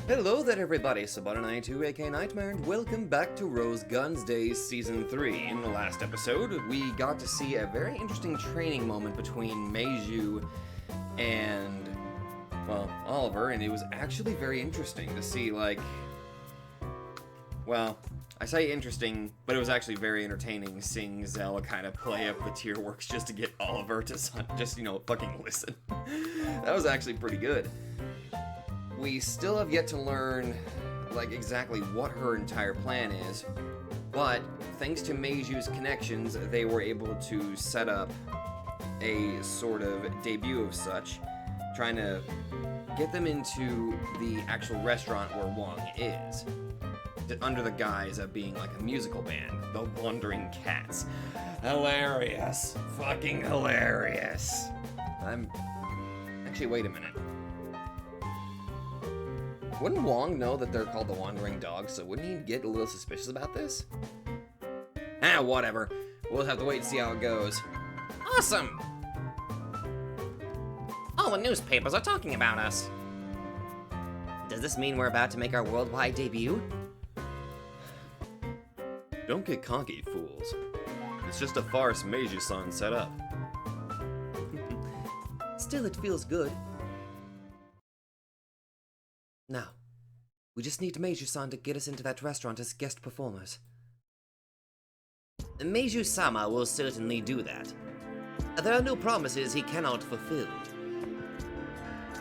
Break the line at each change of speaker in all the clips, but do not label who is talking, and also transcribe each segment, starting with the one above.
Hello there everybody, Sabana92 aka Nightmare, and welcome back to Rose Guns Days Season 3. In the last episode, we got to see a very interesting training moment between Meiju and, well, Oliver, and it was actually very interesting to see, like, well, I say interesting, but it was actually very entertaining seeing Zell kind of play up the tier works just to get Oliver to just, fucking listen. That was actually pretty good. We still have yet to learn, like, exactly what her entire plan is, but thanks to Meiju's connections, they were able to set up a sort of debut of such, trying to get them into the actual restaurant where Wong is, under the guise of being like a musical band, the Wandering Cats. Hilarious. Fucking hilarious. Actually, wait a minute. Wouldn't Wong know that they're called the Wandering Dogs, so wouldn't he get a little suspicious about this? Whatever. We'll have to wait and see how it goes. Awesome! All the newspapers are talking about us. Does this mean we're about to make our worldwide debut? Don't get cocky, fools. It's just a farce Meiju-san set up. Still, it feels good. Now, we just need Meiju-san to get us into that restaurant as guest performers. Meiju-sama will certainly do that. There are no promises he cannot fulfill.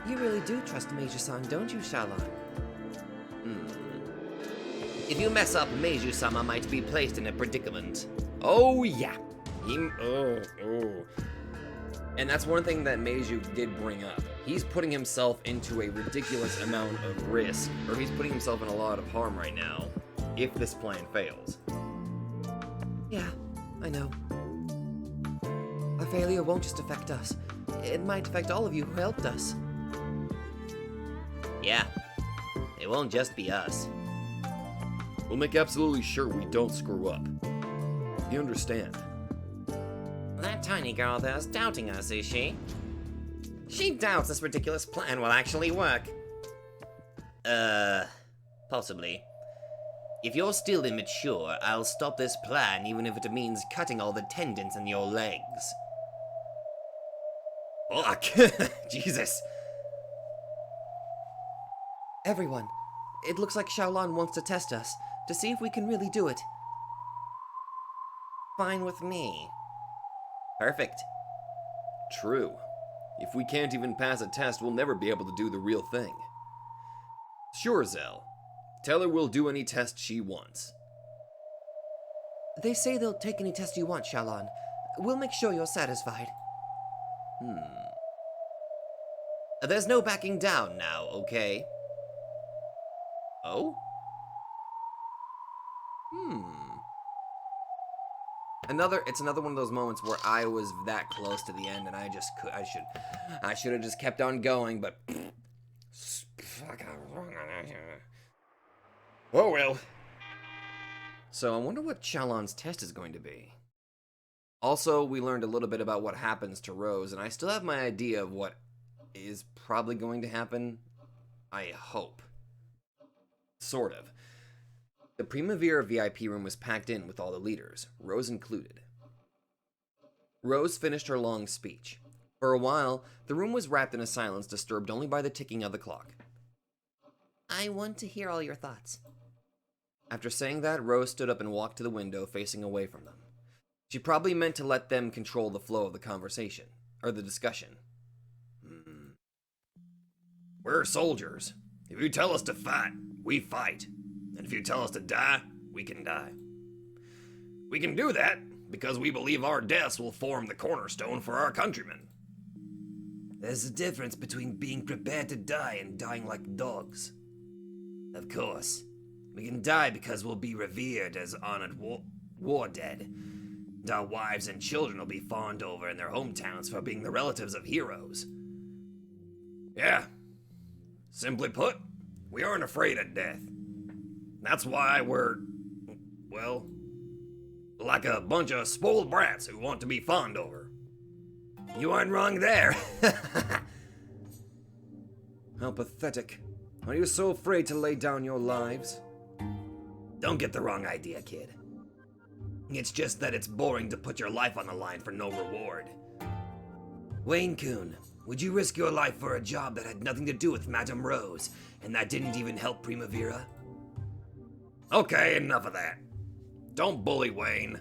You really do trust Meiju-san, don't you, Shalon? If you mess up, Meiju-sama might be placed in a predicament. Oh, yeah. And that's one thing that Meiju did bring up. He's putting himself into a ridiculous amount of risk, or he's putting himself in a lot of harm right now, if this plan fails. Yeah, I know. Our failure won't just affect us. It might affect all of you who helped us. Yeah, it won't just be us. We'll make absolutely sure we don't screw up. You understand? That tiny girl there's doubting us, is she? She doubts this ridiculous plan will actually work. Possibly. If you're still immature, I'll stop this plan even if it means cutting all the tendons in your legs. Fuck! Jesus! Everyone, it looks like Xiaolan wants to test us, to see if we can really do it. Fine with me. Perfect. True. If we can't even pass a test, we'll never be able to do the real thing. Sure, Zell. Tell her we'll do any test she wants. They say they'll take any test you want, Xiaolan. We'll make sure you're satisfied. There's no backing down now, okay? Oh? It's another one of those moments where I was that close to the end and I should have just kept on going, but oh well. So I wonder what Xiaolan's test is going to be. Also, we learned a little bit about what happens to Rose, and I still have my idea of what is probably going to happen. I hope. Sort of. The Primavera VIP room was packed in with all the leaders, Rose included. Rose finished her long speech. For a while, the room was wrapped in a silence disturbed only by the ticking of the clock. I want to hear all your thoughts. After saying that, Rose stood up and walked to the window, facing away from them. She probably meant to let them control the flow of the conversation, or the discussion. We're soldiers. If you tell us to fight, we fight. And if you tell us to die, we can die. We can do that because we believe our deaths will form the cornerstone for our countrymen. There's a difference between being prepared to die and dying like dogs. Of course, we can die because we'll be revered as honored war dead. And our wives and children will be fawned over in their hometowns for being the relatives of heroes. Yeah. Simply put, we aren't afraid of death. That's why we're, well, like a bunch of spoiled brats who want to be fawned over. You aren't wrong there. How pathetic.
Are you so afraid to lay down your lives?
Don't get the wrong idea, kid. It's just that it's boring to put your life on the line for no reward. Wayne-kun, would you risk your life for a job that had nothing to do with Madame Rose, and that didn't even help Primavera? Okay, enough of that. Don't bully Wayne.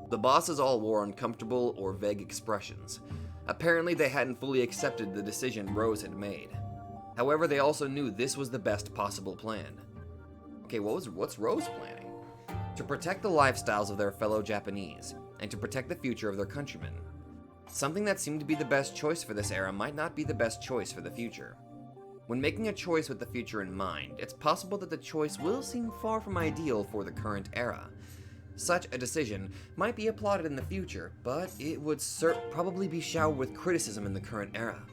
The bosses all wore uncomfortable or vague expressions. Apparently they hadn't fully accepted the decision Rose had made. However, they also knew this was the best possible plan. Okay, what's Rose planning? To protect the lifestyles of their fellow Japanese, and to protect the future of their countrymen. Something that seemed to be the best choice for this era might not be the best choice for the future. When making a choice with the future in mind, it's possible that the choice will seem far from ideal for the current era. Such a decision might be applauded in the future, but it would probably be showered with criticism in the current era.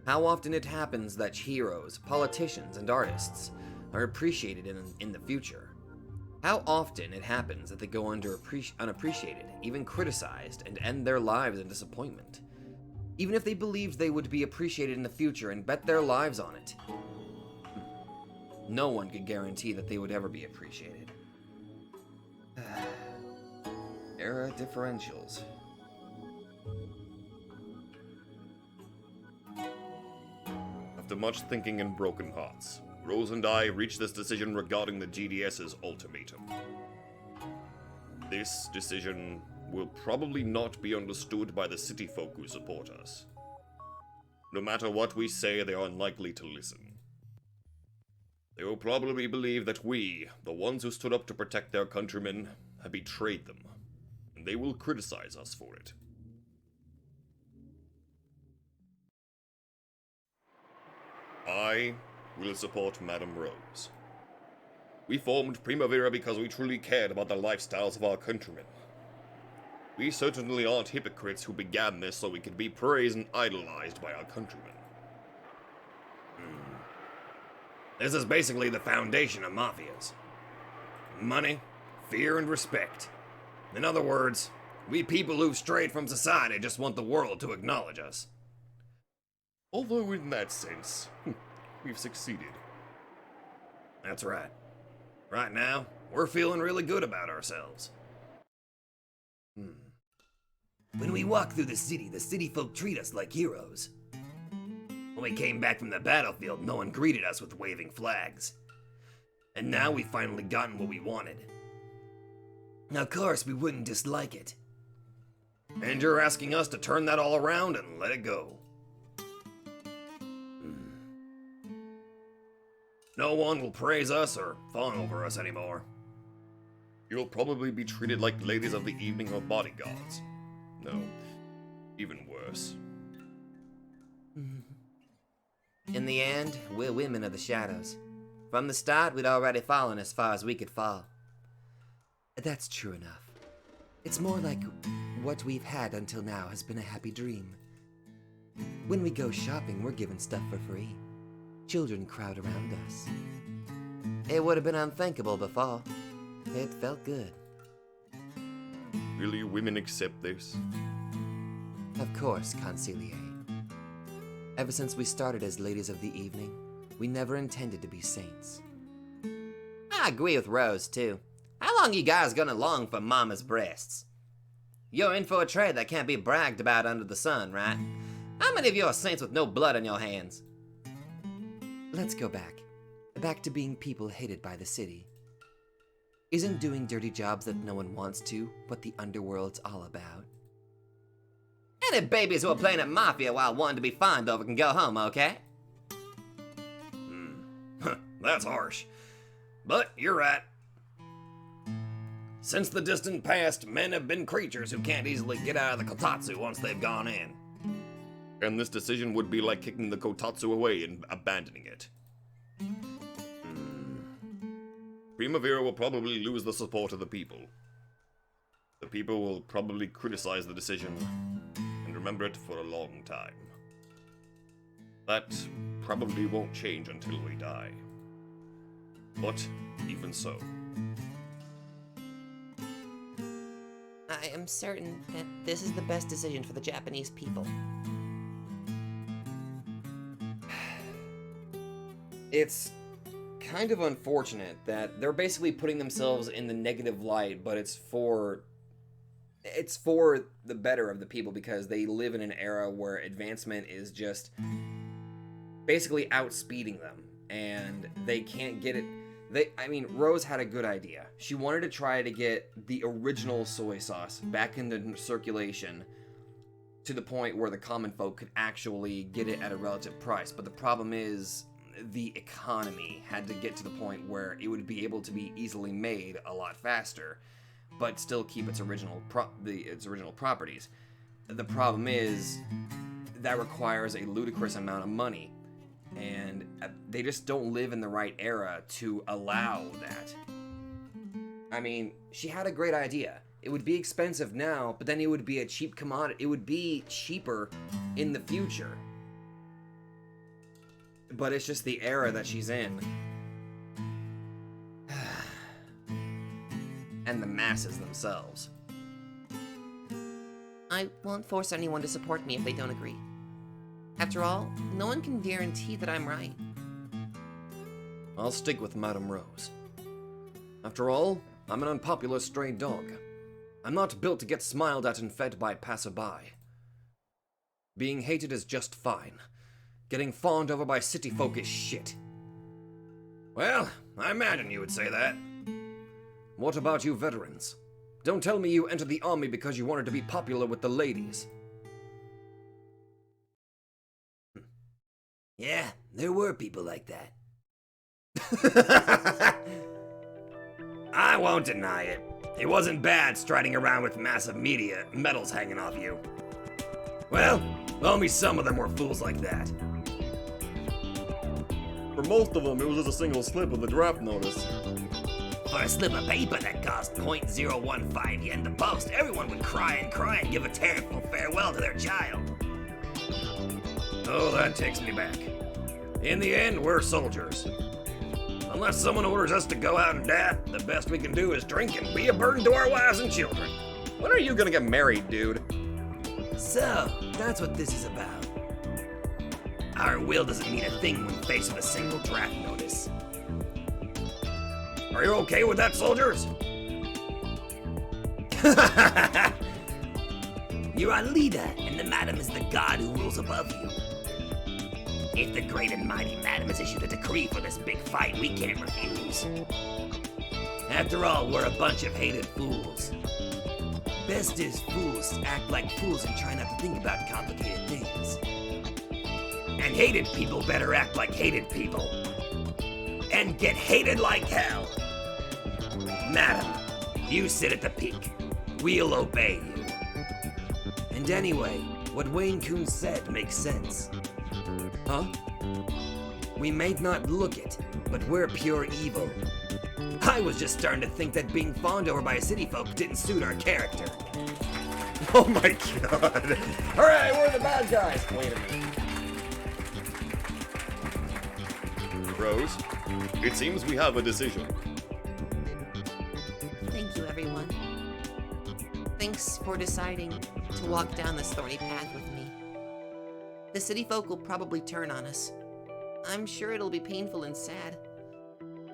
How often it happens that heroes, politicians, and artists are appreciated in the future. How often it happens that they go unappreciated, even criticized, and end their lives in disappointment. Even if they believed they would be appreciated in the future and bet their lives on it. No one could guarantee that they would ever be appreciated. Era differentials.
After much thinking and broken hearts, Rose and I reached this decision regarding the GDS's ultimatum. This decision will probably not be understood by the city folk who support us. No matter what we say, they are unlikely to listen. They will probably believe that we, the ones who stood up to protect their countrymen, have betrayed them, and they will criticize us for it. I will support Madame Rose. We formed Primavera because we truly cared about the lifestyles of our countrymen. We certainly aren't hypocrites who began this so we could be praised and idolized by our countrymen.
This is basically the foundation of mafias. Money, fear, and respect. In other words, we people who've strayed from society just want the world to acknowledge us.
Although in that sense, we've succeeded.
That's right. Right now, we're feeling really good about ourselves. When we walk through the city folk treat us like heroes. When we came back from the battlefield, no one greeted us with waving flags. And now we've finally gotten what we wanted. Of course, we wouldn't dislike it. And you're asking us to turn that all around and let it go. No one will praise us or fawn over us anymore.
You'll probably be treated like ladies of the evening or bodyguards. No, even worse.
In the end, we're women of the shadows. From the start, we'd already fallen as far as we could fall.
That's true enough. It's more like what we've had until now has been a happy dream. When we go shopping, we're given stuff for free. Children crowd around us.
It would have been unthinkable before. It felt good.
Really, women accept this?
Of course, Consigliere. Ever since we started as ladies of the evening, we never intended to be saints.
I agree with Rose, too. How long you guys gonna long for mama's breasts? You're in for a trade that can't be bragged about under the sun, right? How many of you are saints with no blood on your hands?
Let's go back. Back to being people hated by the city. Isn't doing dirty jobs that no one wants to what the underworld's all about?
Any babies who are playing at Mafia while wanting to be fawned over can go home, okay?
That's harsh. But you're right. Since the distant past, men have been creatures who can't easily get out of the kotatsu once they've gone in.
And this decision would be like kicking the kotatsu away and abandoning it. Primavera will probably lose the support of the people. The people will probably criticize the decision and remember it for a long time. That probably won't change until we die. But even so.
I am certain that this is the best decision for the Japanese people.
it's kind of unfortunate that they're basically putting themselves in the negative light, but it's for the better of the people, because they live in an era where advancement is just basically outspeeding them, and they can't get it. Rose had a good idea. She wanted to try to get the original soy sauce back into circulation to the point where the common folk could actually get it at a relative price. But the problem is, the economy had to get to the point where it would be able to be easily made a lot faster, but still keep its original properties. The problem is, that requires a ludicrous amount of money, and they just don't live in the right era to allow that. I mean, she had a great idea. It would be expensive now, but then it would be a cheap commodity. It would be cheaper in the future. But it's just the era that she's in. And the masses themselves.
I won't force anyone to support me if they don't agree. After all, no one can guarantee that I'm right.
I'll stick with Madame Rose. After all, I'm an unpopular stray dog. I'm not built to get smiled at and fed by passerby. Being hated is just fine. Getting fawned over by city folk is shit.
Well, I imagine you would say that.
What about you veterans? Don't tell me you entered the army because you wanted to be popular with the ladies.
Yeah, there were people like that.
I won't deny it. It wasn't bad striding around with massive medals hanging off you. Well, only some of them were fools like that.
For most of them, it was just a single slip of the draft notice.
For a slip of paper that cost .015 yen to post, everyone would cry and give a tearful farewell to their child. Oh, that takes me back. In the end, we're soldiers. Unless someone orders us to go out and die, the best we can do is drink and be a burden to our wives and children.
When are you gonna get married, dude?
So, that's what this is about.
Our will doesn't mean a thing when faced with a single draft notice. Are you okay with that, soldiers?
You're our leader, and the madam is the god who rules above you.
If the great and mighty madam has issued a decree for this big fight, we can't refuse. After all, we're a bunch of hated fools.
Best is fools act like fools and try not to think about complicated things.
And hated people better act like hated people. And get hated like hell. Madam, you sit at the peak. We'll obey you.
And anyway, what Wayne-kun said makes sense.
Huh?
We may not look it, but we're pure evil. I was just starting to think that being fawned over by city folk didn't suit our character.
Oh my god. Alright, we're the bad guys. Wait a minute.
Rose, it seems we have a decision.
Thank you, everyone. Thanks for deciding to walk down this thorny path with me. The city folk will probably turn on us. I'm sure it'll be painful and sad.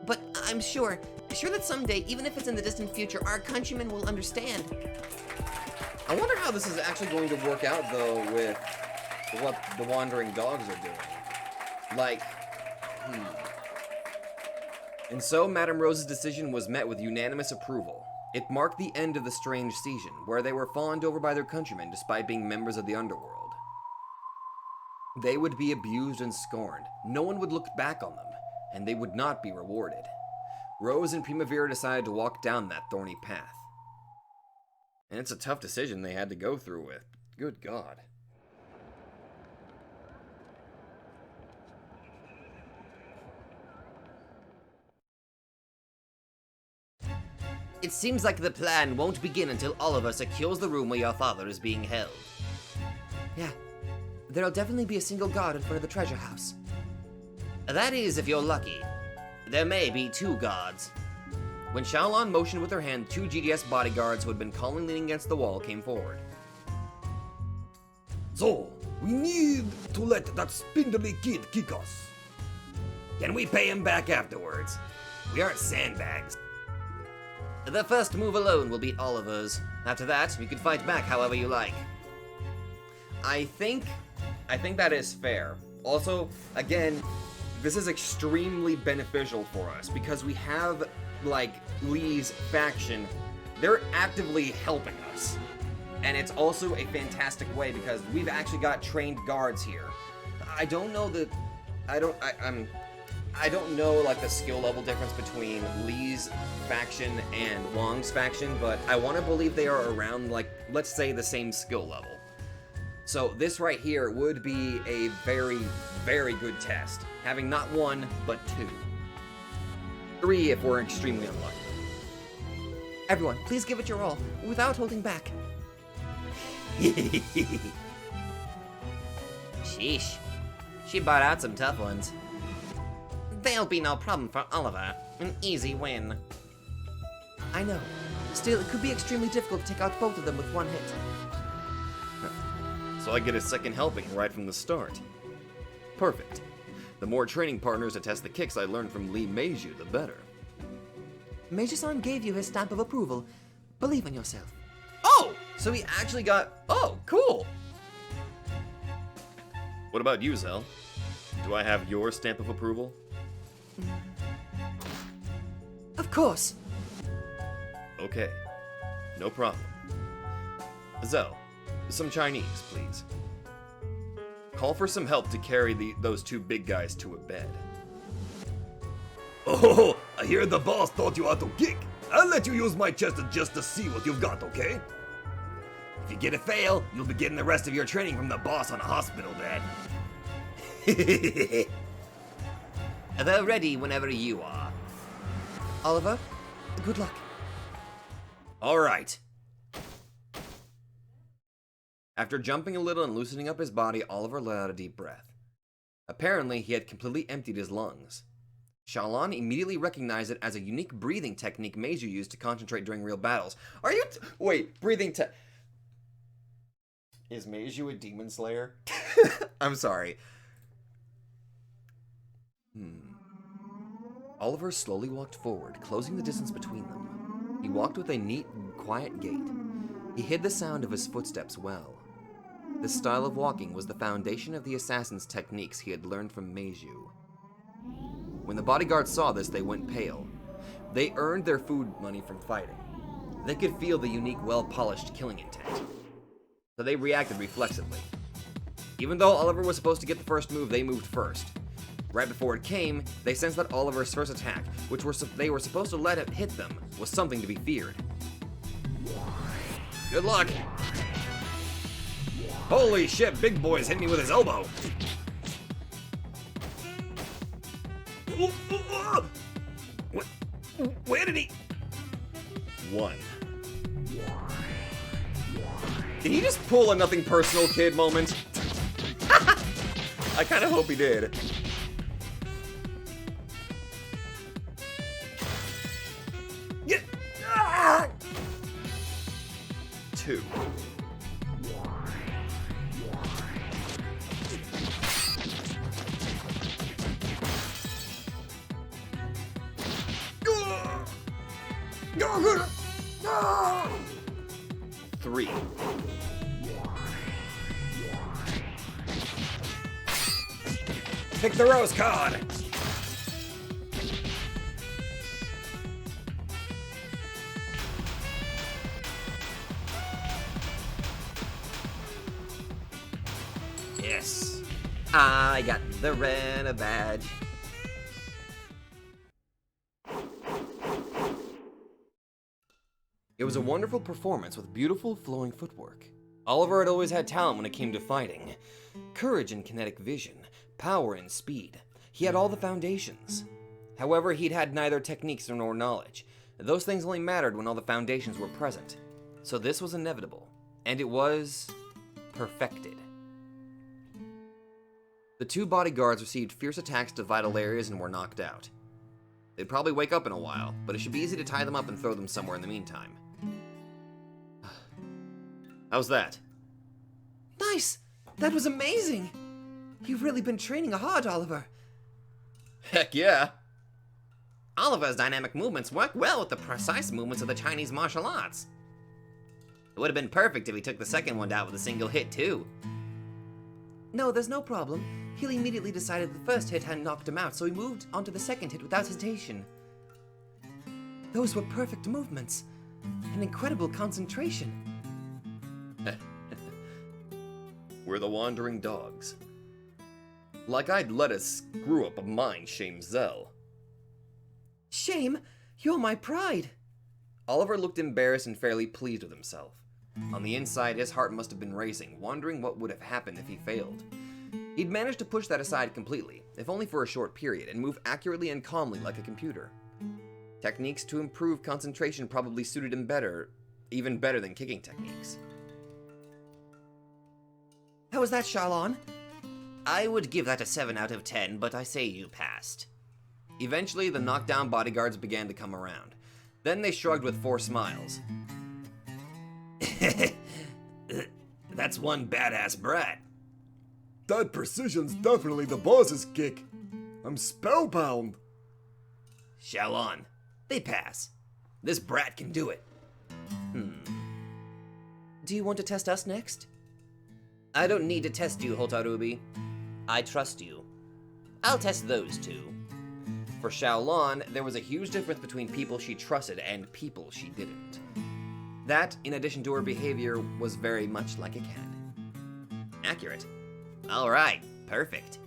But I'm sure that someday, even if it's in the distant future, our countrymen will understand.
I wonder how this is actually going to work out, though, with what the wandering dogs are doing. Like, And so, Madame Rose's decision was met with unanimous approval. It marked the end of the strange season, where they were fawned over by their countrymen despite being members of the underworld. They would be abused and scorned. No one would look back on them, and they would not be rewarded. Rose and Primavera decided to walk down that thorny path. And it's a tough decision they had to go through with. Good God.
It seems like the plan won't begin until Oliver secures the room where your father is being held. Yeah, there'll definitely be a single guard in front of the treasure house. That is, if you're lucky. There may be 2 guards. When Xiaolon motioned with her hand, 2 GDS bodyguards who had been calmly leaning against the wall came forward.
So, we need to let that spindly kid kick us.
Can we pay him back afterwards? We aren't sandbags.
The first move alone will beat Oliver's. After that, you can fight back however you like. I think that is fair. Also, again, this is extremely beneficial for us because we have, like, Lee's faction. They're actively helping us. And it's also a fantastic way because we've actually got trained guards here. I don't know like the skill level difference between Lee's faction and Wong's faction, but I want to believe they are around, like, let's say the same skill level. So this right here would be a very, very good test, having not 1, but 2. 3 if we're extremely unlucky.
Everyone, please give it your all, without holding back.
Sheesh. She brought out some tough ones.
There'll be no problem for Oliver. An easy win. I know. Still, it could be extremely difficult to take out both of them with one hit.
So I get a second helping right from the start. Perfect. The more training partners to test the kicks I learned from Lee Meiju, the better.
Meiju-san gave you his stamp of approval. Believe in yourself.
Oh! So he actually got... Oh, cool! What about you, Zell? Do I have your stamp of approval?
Of course.
Okay. No problem. Zell, some Chinese, please. Call for some help to carry those 2 big guys to a bed.
Oh, I hear the boss taught you how to kick. I'll let you use my chest just to see what you've got, okay? If you get a fail, you'll be getting the rest of your training from the boss on a hospital bed.
They're ready whenever you are.
Oliver, good luck.
All right.
After jumping a little and loosening up his body, Oliver let out a deep breath. Apparently, he had completely emptied his lungs. Shalon immediately recognized it as a unique breathing technique Meiju used to concentrate during real battles. Are you... Wait, breathing tech... Is Meiju a demon slayer? I'm sorry. Oliver slowly walked forward, closing the distance between them. He walked with a neat and quiet gait. He hid the sound of his footsteps well. This style of walking was the foundation of the assassin's techniques he had learned from Meiju. When the bodyguards saw this, they went pale. They earned their food money from fighting. They could feel the unique, well-polished killing intent. So they reacted reflexively. Even though Oliver was supposed to get the first move, they moved first. Right before it came, they sensed that Oliver's first attack, which they were supposed to let it hit them, was something to be feared. Good luck!
Holy shit, Big Boy's hit me with his elbow. What? Where did he...
1.
Did he just pull a nothing personal kid moment? I kind of hope he did.
Get... Ah!
2.
No!
3.
Pick the rose card! Yes.
I got the red badge.
It was a wonderful performance with beautiful flowing footwork. Oliver had always had talent when it came to fighting. Courage and kinetic vision, power and speed. He had all the foundations. However, he'd had neither techniques nor knowledge. Those things only mattered when all the foundations were present. So this was inevitable, and it was perfected. The 2 bodyguards received fierce attacks to vital areas and were knocked out. They'd probably wake up in a while, but it should be easy to tie them up and throw them somewhere in the meantime. How's that?
Nice! That was amazing! You've really been training hard, Oliver.
Heck yeah.
Oliver's dynamic movements work well with the precise movements of the Chinese martial arts. It would have been perfect if he took the second one down with a single hit, too. No, there's no problem. Healy immediately decided the first hit hadn't knocked him out, so he moved onto the second hit without hesitation. Those were perfect movements. An incredible concentration.
We're the wandering dogs. Like I'd let a screw up of mine shame Zell.
Shame? You're my pride.
Oliver looked embarrassed and fairly pleased with himself. On the inside, his heart must have been racing, wondering what would have happened if he failed. He'd managed to push that aside completely, if only for a short period, and move accurately and calmly like a computer. Techniques to improve concentration probably suited him better, even better than kicking techniques.
How was that, Shalon? I would give that a 7 out of 10, but I say you passed.
Eventually, the knockdown bodyguards began to come around. Then they shrugged with forced smiles.
That's one badass brat.
That precision's definitely the boss's kick. I'm spellbound.
Shalon, they pass. This brat can do it.
Do you want to test us next?
I don't need to test you, Hotarubi.
I trust you. I'll test those two.
For Xiaolon, there was a huge difference between people she trusted and people she didn't. That, in addition to her behavior, was very much like a cat.
Accurate. Alright, perfect.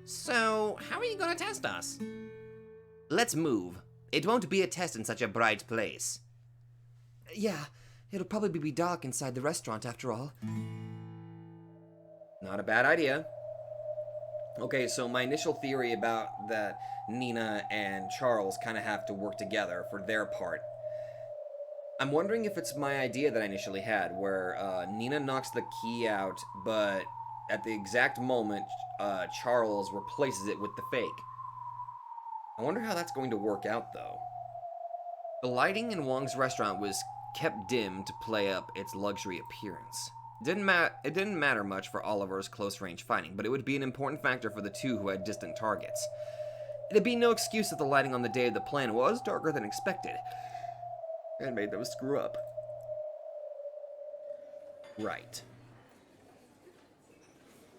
So, how are you gonna test us? Let's move. It won't be a test in such a bright place. Yeah, it'll probably be dark inside the restaurant after all.
Not a bad idea. Okay, so my initial theory about that Nina and Charles kind of have to work together for their part. I'm wondering if it's my idea that I initially had, where Nina knocks the key out, but at the exact moment, Charles replaces it with the fake. I wonder how that's going to work out, though. The lighting in Wong's restaurant was kept dim to play up its luxury appearance. It didn't matter much for Oliver's close-range fighting, but it would be an important factor for the two who had distant targets. It'd be no excuse that the lighting on the day of the plan was darker than expected, and made them screw up. Right.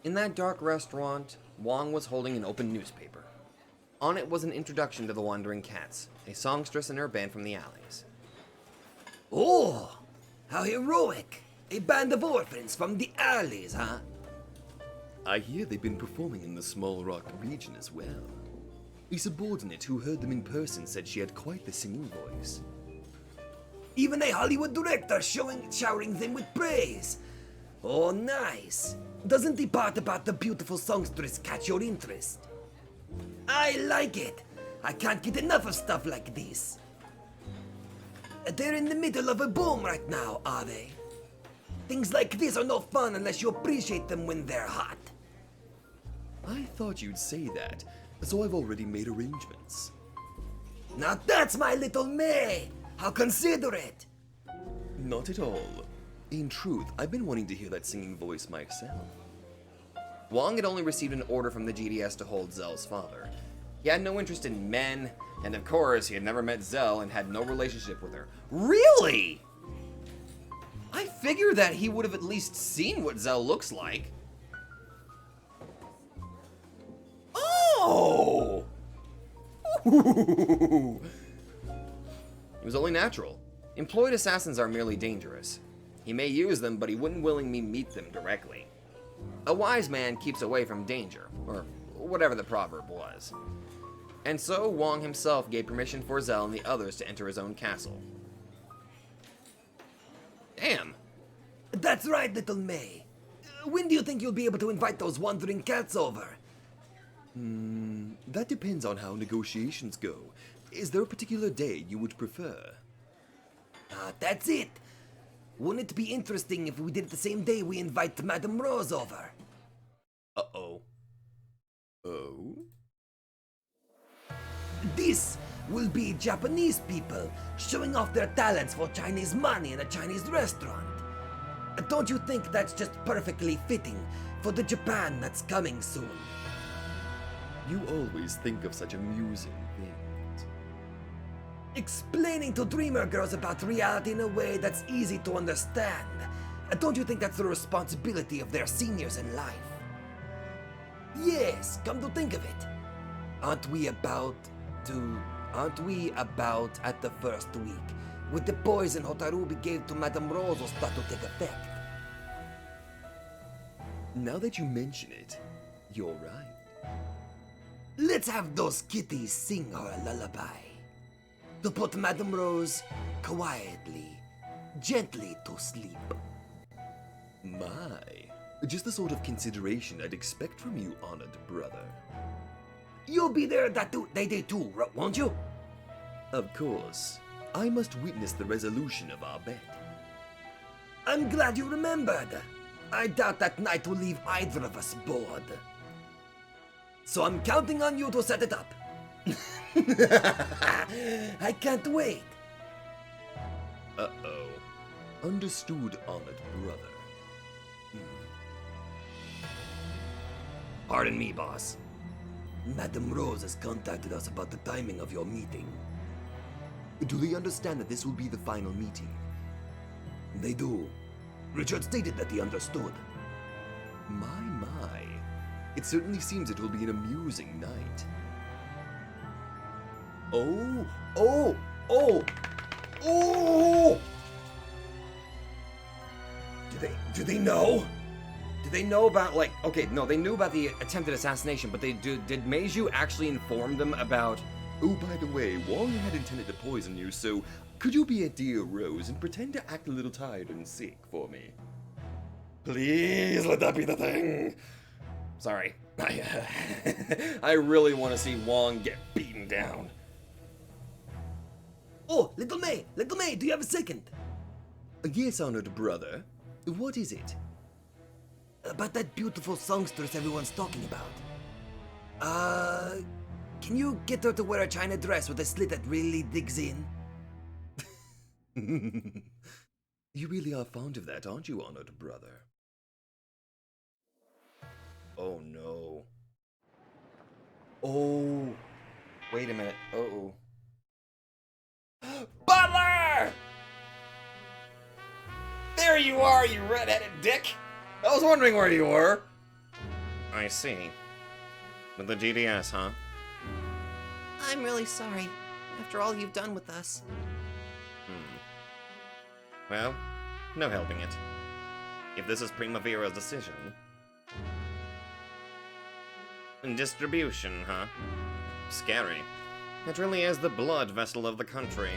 In that dark restaurant, Wong was holding an open newspaper. On it was an introduction to the Wandering Cats, a songstress and her band from the alleys.
Oh, how heroic! A band of orphans from the alleys, huh?
I hear they've been performing in the Small Rock region as well. A subordinate who heard them in person said she had quite the singing voice.
Even a Hollywood director showering them with praise. Oh, nice. Doesn't the part about the beautiful songstress catch your interest? I like it. I can't get enough of stuff like this. They're in the middle of a boom right now, are they? Things like this are no fun unless you appreciate them when they're hot.
I thought you'd say that, so I've already made arrangements.
Now that's my little May. How considerate.
Not at all. In truth, I've been wanting to hear that singing voice myself.
Wong had only received an order from the GDS to hold Zell's father. He had no interest in men, and of course, he had never met Zell and had no relationship with her. Really? I figured that he would have at least seen what Zell looks like. Oh! It was only natural. Employed assassins are merely dangerous. He may use them, but he wouldn't willingly meet them directly. A wise man keeps away from danger, or whatever the proverb was. And so Wong himself gave permission for Zell and the others to enter his own castle. Damn.
That's right, little May. When do you think you'll be able to invite those wandering cats over?
That depends on how negotiations go. Is there a particular day you would prefer?
That's it. Wouldn't it be interesting if we did it the same day we invite Madame Rose over?
Uh-oh.
Oh?
This will be Japanese people showing off their talents for Chinese money in a Chinese restaurant. Don't you think that's just perfectly fitting for the Japan that's coming soon?
You always think of such amusing things.
Explaining to dreamer girls about reality in a way that's easy to understand. Don't you think that's the responsibility of their seniors in life? Yes, come to think of it. Aren't we about at the first week, with the poison Hotarubi gave to Madame Rose will start to take effect?
Now that you mention it, you're right.
Let's have those kitties sing her a lullaby. To put Madame Rose quietly, gently to sleep.
My, just the sort of consideration I'd expect from you, honored brother.
You'll be there that day too, won't you?
Of course. I must witness the resolution of our bet.
I'm glad you remembered. I doubt that night will leave either of us bored. So I'm counting on you to set it up. I can't wait.
Uh-oh. Understood, honored brother.
Pardon me, boss. Madame Rose has contacted us about the timing of your meeting.
Do they understand that this will be the final meeting?
They do. Richard stated that he understood.
My. It certainly seems it will be an amusing night. Oh!
Do they know?
Did they know about, like, okay, no, they knew about the attempted assassination, but did Meiju actually inform them about...
Oh, by the way, Wong had intended to poison you, so could you be a dear Rose and pretend to act a little tired and sick for me?
Please let that be the thing.
Sorry. I really want to see Wong get beaten down.
Oh, Little May, do you have a second?
Yes, honored brother. What is it?
About that beautiful songstress everyone's talking about. Can you get her to wear a china dress with a slit that really digs in?
You really are fond of that, aren't you, honored brother?
Oh no. Oh. Wait a minute. Uh-oh. Butler! There you are, you red-headed dick! I was wondering where you were.
I see. With the GDS, huh?
I'm really sorry, after all you've done with us.
Well, no helping it. If this is Primavera's decision... Distribution, huh? Scary. It really is the blood vessel of the country.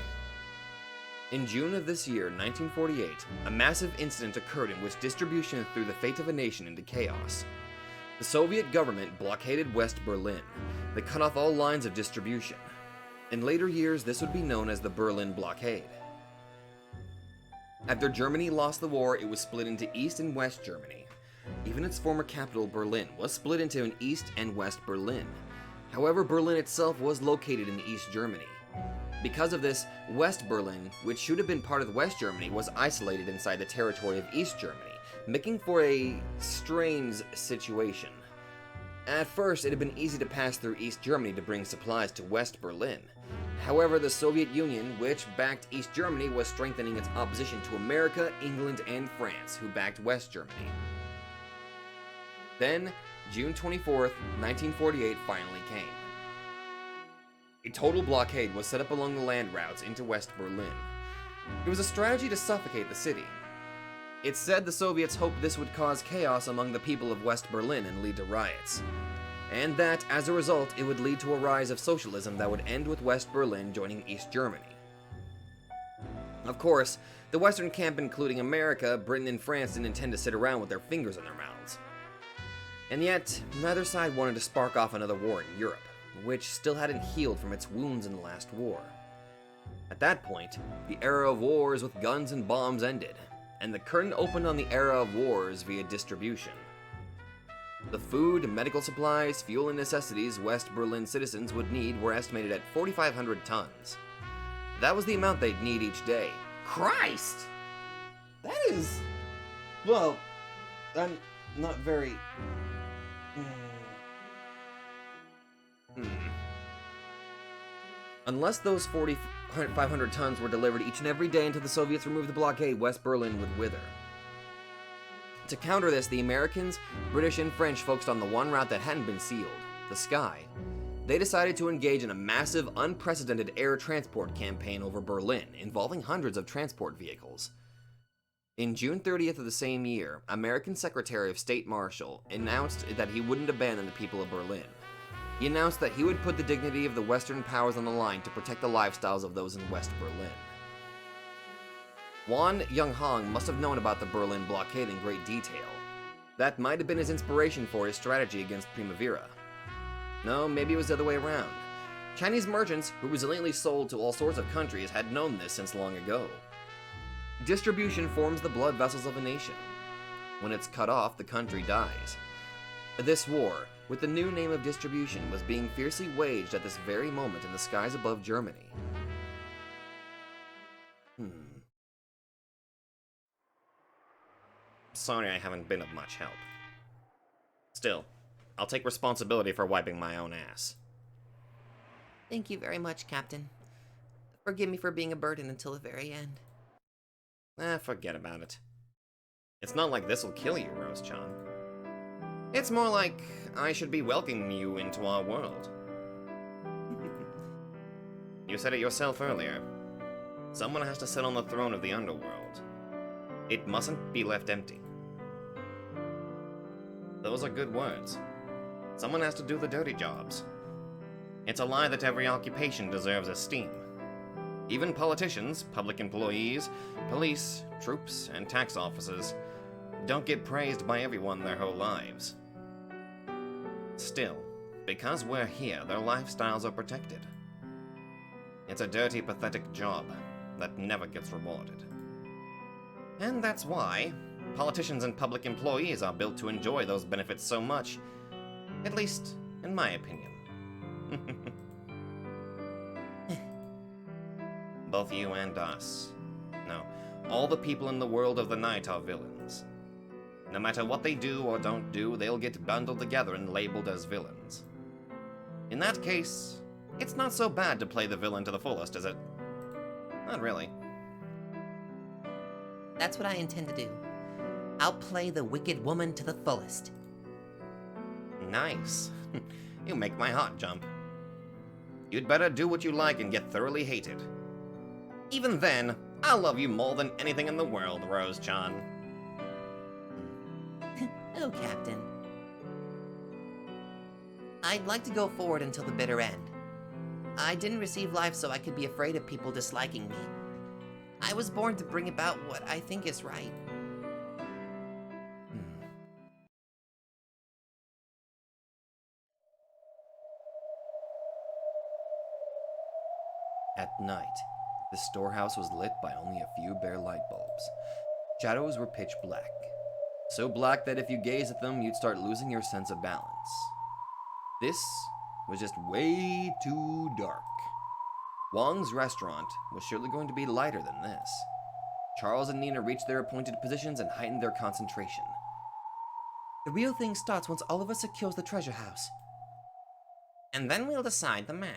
In June of this year, 1948, a massive incident occurred in which distribution threw the fate of a nation into chaos. The Soviet government blockaded West Berlin. They cut off all lines of distribution. In later years, this would be known as the Berlin Blockade. After Germany lost the war, it was split into East and West Germany. Even its former capital, Berlin, was split into an East and West Berlin. However, Berlin itself was located in East Germany. Because of this, West Berlin, which should have been part of West Germany, was isolated inside the territory of East Germany, making for a strange situation. At first, it had been easy to pass through East Germany to bring supplies to West Berlin. However, the Soviet Union, which backed East Germany, was strengthening its opposition to America, England, and France, who backed West Germany. Then, June 24th, 1948 finally came. A total blockade was set up along the land routes into West Berlin. It was a strategy to suffocate the city. It's said the Soviets hoped this would cause chaos among the people of West Berlin and lead to riots. And that, as a result, it would lead to a rise of socialism that would end with West Berlin joining East Germany. Of course, the Western camp, including America, Britain, and France, didn't intend to sit around with their fingers in their mouths. And yet, neither side wanted to spark off another war in Europe, which still hadn't healed from its wounds in the last war. At that point, the era of wars with guns and bombs ended, and the curtain opened on the era of wars via distribution. The food, medical supplies, fuel, and necessities West Berlin citizens would need were estimated at 4,500 tons. That was the amount they'd need each day. Christ! That is... well, I'm not very... Unless those 4,500 tons were delivered each and every day until the Soviets removed the blockade, West Berlin would wither. To counter this, the Americans, British, and French focused on the one route that hadn't been sealed, the sky. They decided to engage in a massive, unprecedented air transport campaign over Berlin, involving hundreds of transport vehicles. In June 30th of the same year, American Secretary of State Marshall announced that he wouldn't abandon the people of Berlin. He announced that he would put the dignity of the Western powers on the line to protect the lifestyles of those in West Berlin. Wan Young-hong must have known about the Berlin blockade in great detail. That might have been his inspiration for his strategy against Primavera. No, maybe it was the other way around. Chinese merchants, who resiliently sold to all sorts of countries, had known this since long ago. Distribution forms the blood vessels of a nation. When it's cut off, the country dies. This war, with the new name of distribution, was being fiercely waged at this very moment in the skies above Germany.
Sorry I haven't been of much help. Still, I'll take responsibility for wiping my own ass.
Thank you very much, Captain. Forgive me for being a burden until the very end.
Forget about it. It's not like this'll kill you, Rose-chan. It's more like I should be welcoming you into our world. You said it yourself earlier. Someone has to sit on the throne of the underworld. It mustn't be left empty. Those are good words. Someone has to do the dirty jobs. It's a lie that every occupation deserves esteem. Even politicians, public employees, police, troops, and tax officers don't get praised by everyone their whole lives. Still, because we're here, their lifestyles are protected. It's a dirty, pathetic job that never gets rewarded. And that's why politicians and public employees are built to enjoy those benefits so much, at least in my opinion. Both you and us. No, all the people in the world of the night are villains. No matter what they do or don't do, they'll get bundled together and labeled as villains. In that case, it's not so bad to play the villain to the fullest, is it? Not really.
That's what I intend to do. I'll play the wicked woman to the fullest.
Nice. You make my heart jump. You'd better do what you like and get thoroughly hated. Even then, I'll love you more than anything in the world, Rose-chan.
Oh, Captain. I'd like to go forward until the bitter end. I didn't receive life so I could be afraid of people disliking me. I was born to bring about what I think is right.
At night, the storehouse was lit by only a few bare light bulbs. Shadows were pitch black. So black that if you gazed at them, you'd start losing your sense of balance. This was just way too dark. Wong's restaurant was surely going to be lighter than this. Charles and Nina reached their appointed positions and heightened their concentration.
The real thing starts once all of us secures the treasure house. And then we'll decide the match.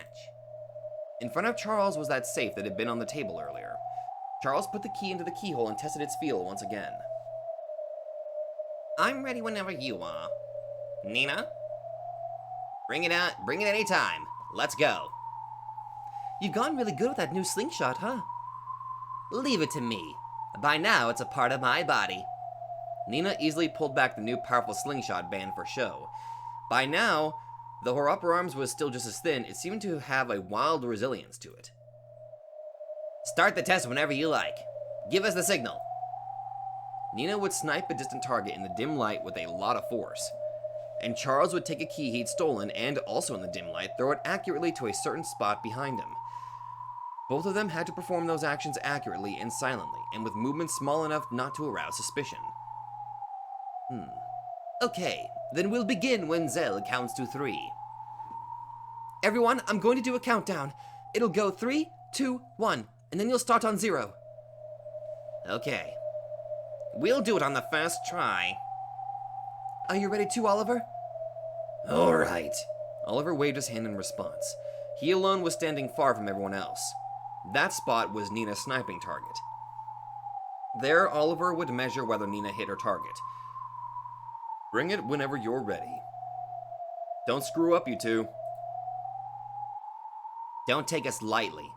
In front of Charles was that safe that had been on the table earlier. Charles put the key into the keyhole and tested its feel once again.
I'm ready whenever you are. Nina? Bring it any time. Let's go. You've gotten really good with that new slingshot, huh? Leave it to me. By now, it's a part of my body.
Nina easily pulled back the new powerful slingshot band for show. By now, though her upper arms was still just as thin, it seemed to have a wild resilience to it.
Start the test whenever you like. Give us the signal.
Nina would snipe a distant target in the dim light with a lot of force. And Charles would take a key he'd stolen and, also in the dim light, throw it accurately to a certain spot behind him. Both of them had to perform those actions accurately and silently, and with movements small enough not to arouse suspicion.
Okay, then we'll begin when Zell counts to 3. Everyone, I'm going to do a countdown. It'll go 3, 2, 1, and then you'll start on 0.
Okay. We'll do it on the first try.
Are you ready too, Oliver?
All right. Oliver waved his hand in response. he alone was standing far from everyone else. That spot was Nina's sniping target. There, Oliver would measure whether Nina hit her target. Bring it whenever you're ready. Don't screw up, you two.
Don't take us lightly.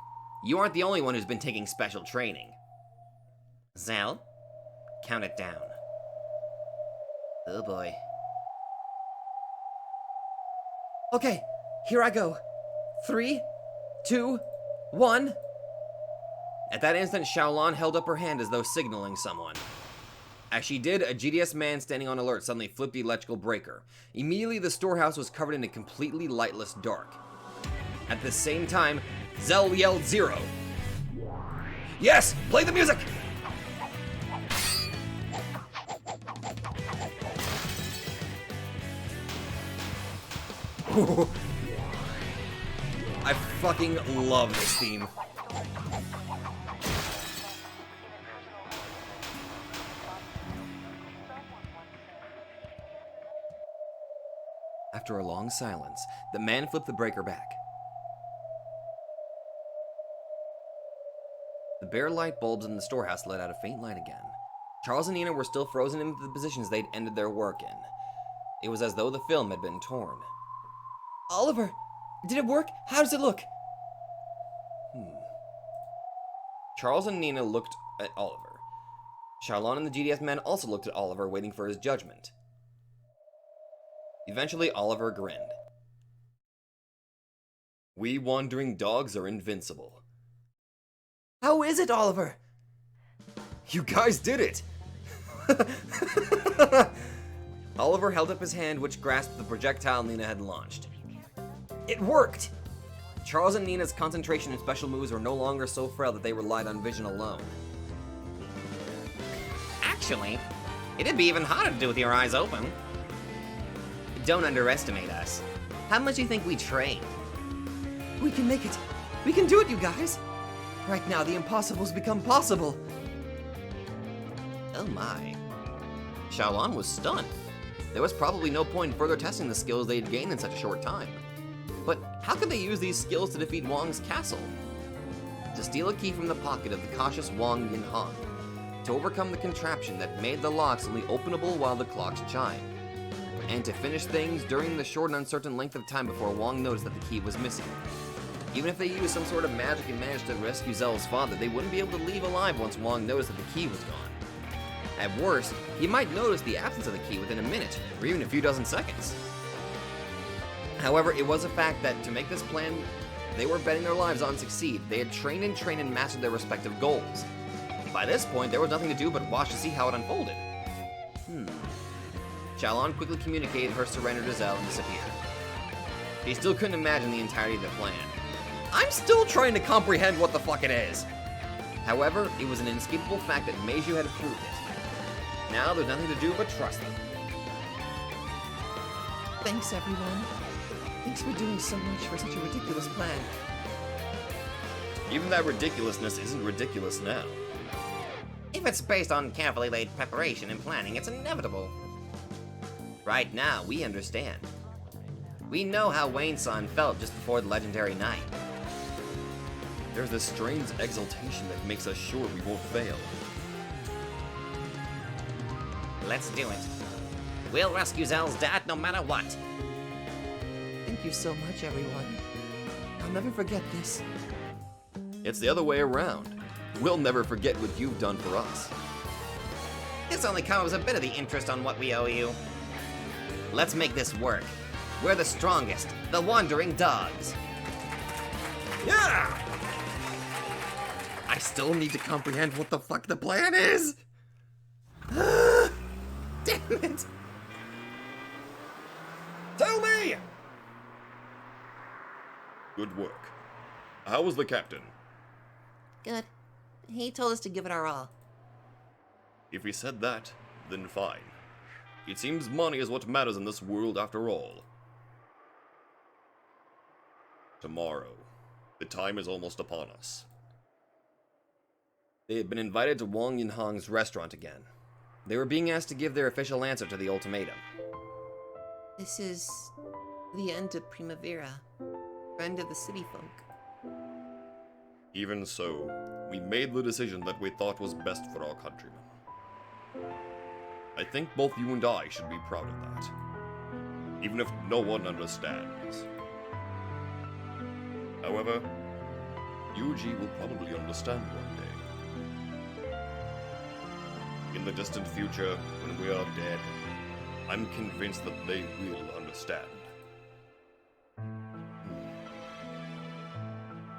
You aren't the only one who's been taking special training. Zell, count it down. Oh boy.
Okay, here I go. 3, 2, 1.
At that instant, Xiaolan held up her hand as though signaling someone. As she did, a GDS man standing on alert suddenly flipped the electrical breaker. Immediately, the storehouse was covered in a completely lightless dark. At the same time, Zell yelled 0.
Yes! Play the music!
I fucking love this theme. After a long silence, the man flipped the breaker back. The bare light bulbs in the storehouse let out a faint light again. Charles and Nina were still frozen into the positions they'd ended their work in. It was as though the film had been torn.
Oliver, did it work? How does it look?
Charles and Nina looked at Oliver. Xiaolan and the GDS men also looked at Oliver, waiting for his judgment. Eventually, Oliver grinned. We wandering dogs are invincible.
How is it, Oliver?
You guys did it! Oliver held up his hand, which grasped the projectile Nina had launched.
It worked!
Charles and Nina's concentration and special moves were no longer so frail that they relied on vision alone.
Actually, it'd be even harder to do with your eyes open. Don't underestimate us. How much do you think we trained?
We can make it. We can do it, you guys. Right now, the impossible's become possible.
Oh my.
Xiaolan was stunned. There was probably no point in further testing the skills they'd gained in such a short time. But how could they use these skills to defeat Wang's castle? To steal a key from the pocket of the cautious Wang Yinhang, to overcome the contraption that made the locks only openable while the clocks chimed, and to finish things during the short and uncertain length of time before Wang noticed that the key was missing. Even if they used some sort of magic and managed to rescue Zell's father, they wouldn't be able to leave alive once Wang noticed that the key was gone. At worst, he might notice the absence of the key within a minute, or even a few dozen seconds. However, it was a fact that to make this plan, they were betting their lives on succeed. They had trained and mastered their respective goals. By this point, there was nothing to do but watch to see how it unfolded. Xiaolan quickly communicated her surrender to Zell and disappeared. He still couldn't imagine the entirety of the plan. I'm still trying to comprehend what the fuck it is. However, it was an inescapable fact that Meiju had approved it. Now there's nothing to do but trust them.
Thanks, everyone. Thanks for doing so much for such a ridiculous plan.
Even that ridiculousness isn't ridiculous now.
If it's based on carefully laid preparation and planning, it's inevitable. Right now, we understand. We know how Wayne-san felt just before the legendary night.
There's this strange exultation that makes us sure we won't fail.
Let's do it. We'll rescue Zell's dad no matter what.
Thank you so much, everyone. I'll never forget this.
It's the other way around. We'll never forget what you've done for us.
This only covers a bit of the interest on what we owe you. Let's make this work. We're the strongest, the wandering dogs.
Yeah! I still need to comprehend what the fuck the plan is! Damn it!
Tell me!
Good work. How was the captain?
Good. He told us to give it our all.
If he said that, then fine. It seems money is what matters in this world after all. Tomorrow. The time is almost upon us.
They had been invited to Wang Yinhang's restaurant again. They were being asked to give their official answer to the ultimatum.
This is the end of Primavera. friend of the city folk.
Even so, we made the decision that we thought was best for our countrymen. I think both you and I should be proud of that, even if no one understands. However, Yuji will probably understand one day. In the distant future, when we are dead, I'm convinced that they will understand.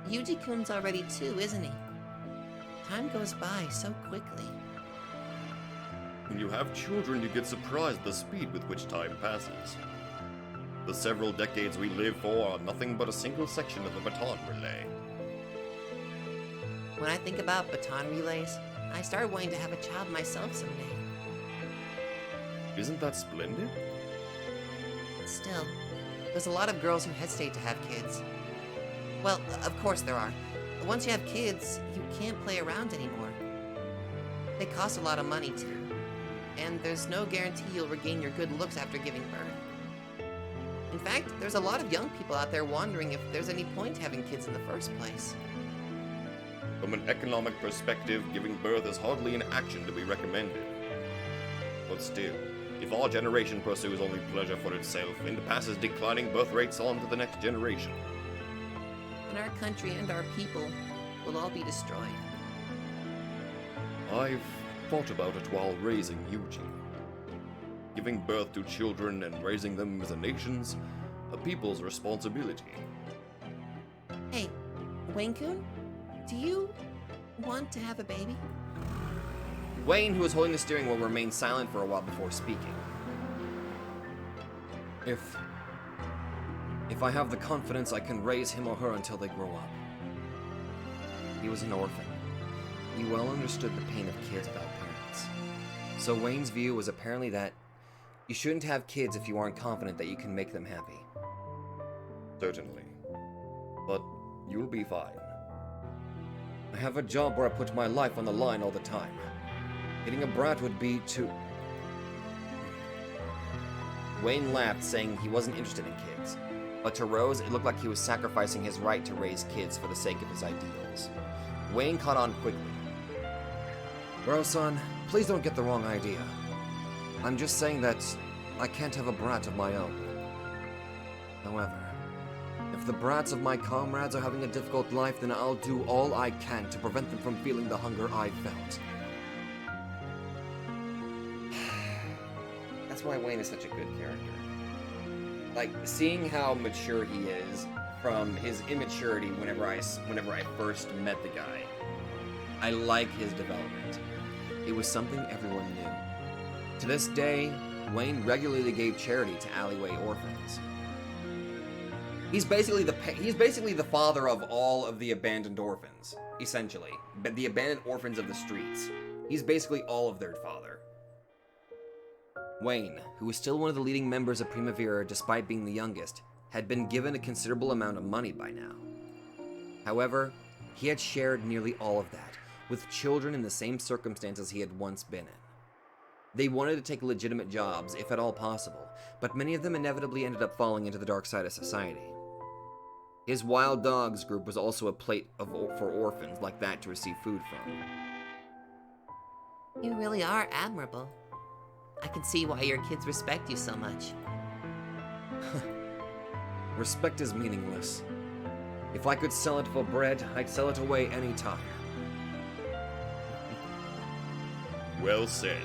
Yuji-kun's already 2, isn't he? Time goes by so quickly.
When you have children, you get surprised at the speed with which time passes. The several decades we live for are nothing but a single section of a baton relay.
When I think about baton relays, I started wanting to have a child myself someday.
Isn't that splendid?
Still, there's a lot of girls who hesitate to have kids. Well, of course there are. Once you have kids, you can't play around anymore. They cost a lot of money too. And there's no guarantee you'll regain your good looks after giving birth. In fact, there's a lot of young people out there wondering if there's any point having kids in the first place.
From an economic perspective, giving birth is hardly an action to be recommended. But still, if our generation pursues only pleasure for itself and passes declining birth rates on to the next generation,
then our country and our people will all be destroyed.
I've thought about it while raising Yuji. Giving birth to children and raising them as a nation's, a people's responsibility.
Hey, Wayne-kun, do you want to have a baby?
Wayne, who was holding the steering wheel, remained silent for a while before speaking. If I have the confidence, I can raise him or her until they grow up. He was an orphan. He well understood the pain of kids without parents. So Wayne's view was apparently that you shouldn't have kids if you aren't confident that you can make them happy.
Certainly. But you'll be fine.
I have a job where I put my life on the line all the time. Getting a brat would be too... Wayne laughed, saying he wasn't interested in kids. But to Rose, it looked like he was sacrificing his right to raise kids for the sake of his ideals. Wayne caught on quickly. Rose-san, please don't get the wrong idea. I'm just saying that I can't have a brat of my own. However, if the brats of my comrades are having a difficult life, then I'll do all I can to prevent them from feeling the hunger I felt. That's why Wayne is such a good character. Like, seeing how mature he is from his immaturity whenever I first met the guy, I like his development. It was something everyone knew. To this day, Wayne regularly gave charity to alleyway orphans. He's basically the father of all of the abandoned orphans, essentially. But the abandoned orphans of the streets. He's basically all of their father. Wayne, who was still one of the leading members of Primavera despite being the youngest, had been given a considerable amount of money by now. However, he had shared nearly all of that with children in the same circumstances he had once been in. They wanted to take legitimate jobs, if at all possible, but many of them inevitably ended up falling into the dark side of society. His Wild Dogs group was also a plate for orphans like that to receive food from.
You really are admirable. I can see why your kids respect you so much.
Respect is meaningless. If I could sell it for bread, I'd sell it away any time.
Well said.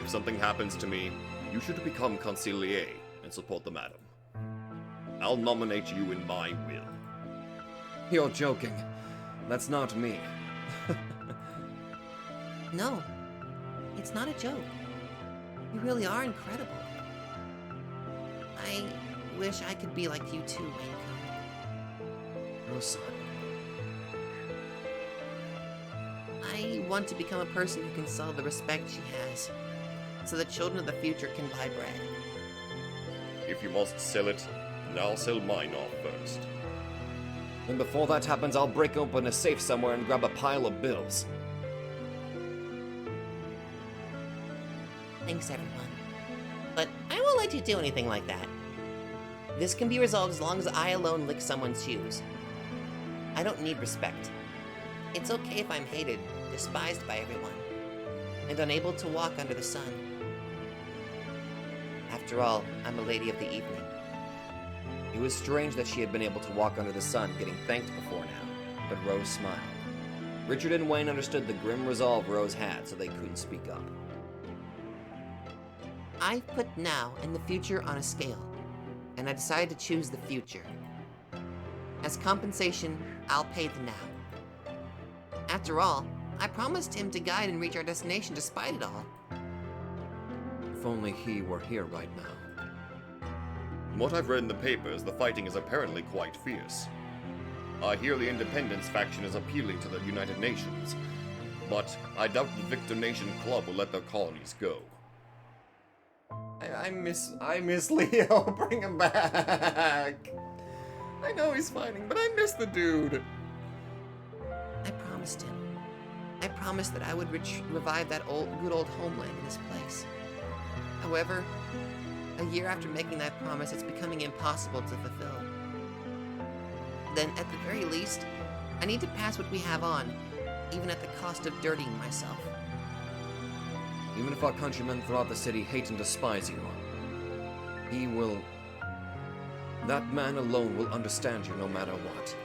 If something happens to me, you should become consigliere and support the madam. I'll nominate you in my will.
You're joking. That's not me.
No, it's not a joke. You really are incredible. I wish I could be like you too, Wayne-kun.
No, son.
I want to become a person who can sell the respect she has, so the children of the future can buy bread.
If you must sell it, then I'll sell mine off first.
And before that happens, I'll break open a safe somewhere and grab a pile of bills.
Thanks, everyone. But I won't let you do anything like that. This can be resolved as long as I alone lick someone's shoes. I don't need respect. It's okay if I'm hated, despised by everyone, and unable to walk under the sun. After all, I'm a lady of the evening.
It was strange that she had been able to walk under the sun, getting thanked before now, but Rose smiled. Richard and Wayne understood the grim resolve Rose had, so they couldn't speak up.
I've put now and the future on a scale, and I decided to choose the future. As compensation, I'll pay the now. After all, I promised him to guide and reach our destination despite it all.
If only he were here right now.
From what I've read in the papers, the fighting is apparently quite fierce. I hear the Independence faction is appealing to the United Nations, but I doubt the Victor Nation Club will let their colonies go.
I miss Leo. Bring him back. I know he's fighting, but I miss the dude.
I promised him. I promised that I would revive that good old homeland in this place. However, a year after making that promise, it's becoming impossible to fulfill. Then, at the very least, I need to pass what we have on, even at the cost of dirtying myself.
Even if our countrymen throughout the city hate and despise you, he will... That man alone will understand you no matter what.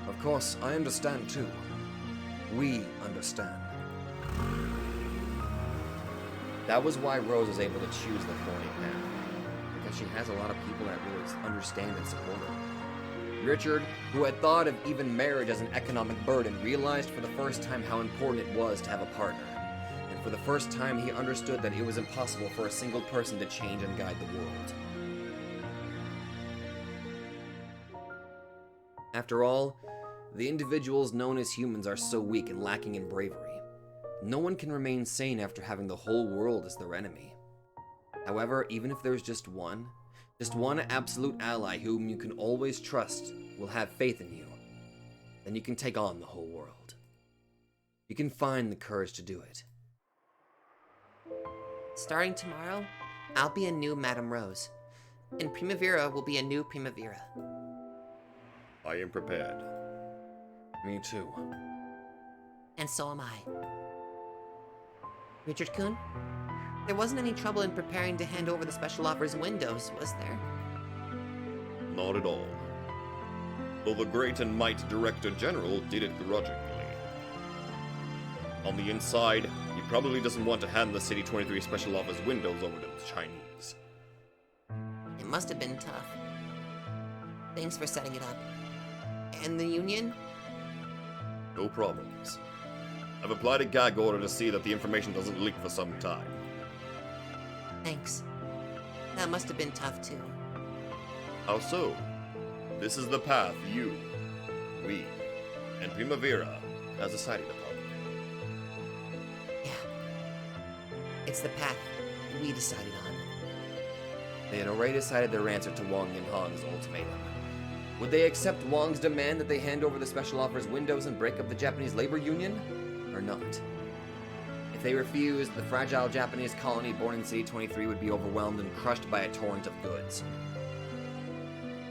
Of course, I understand too. We understand. That was why Rose was able to choose the thorny path, because she has a lot of people that really understand and support her. Richard, who had thought of even marriage as an economic burden, realized for the first time how important it was to have a partner. And for the first time, he understood that it was impossible for a single person to change and guide the world. After all, the individuals known as humans are so weak and lacking in bravery. No one can remain sane after having the whole world as their enemy. However, even if there's just one absolute ally whom you can always trust will have faith in you, then you can take on the whole world. You can find the courage to do it.
Starting tomorrow, I'll be a new Madame Rose, and Primavera will be a new Primavera.
I am prepared.
Me too.
And so am I. Richard-kun, there wasn't any trouble in preparing to hand over the special offers windows, was there?
Not at all. Though the great and mighty Director General did it grudgingly. On the inside, he probably doesn't want to hand the City 23 special offers windows over to the Chinese.
It must have been tough. Thanks for setting it up. And the Union?
No problems. I've applied a gag order to see that the information doesn't leak for some time.
Thanks. That must have been tough too.
How so? This is the path you, we, and Primavera has decided upon.
Yeah. It's the path we decided on.
They had already decided their answer to Wang Yinhang's ultimatum. Would they accept Wang's demand that they hand over the special offers windows and break up the Japanese labor union, or not? If they refused, the fragile Japanese colony born in City 23 would be overwhelmed and crushed by a torrent of goods.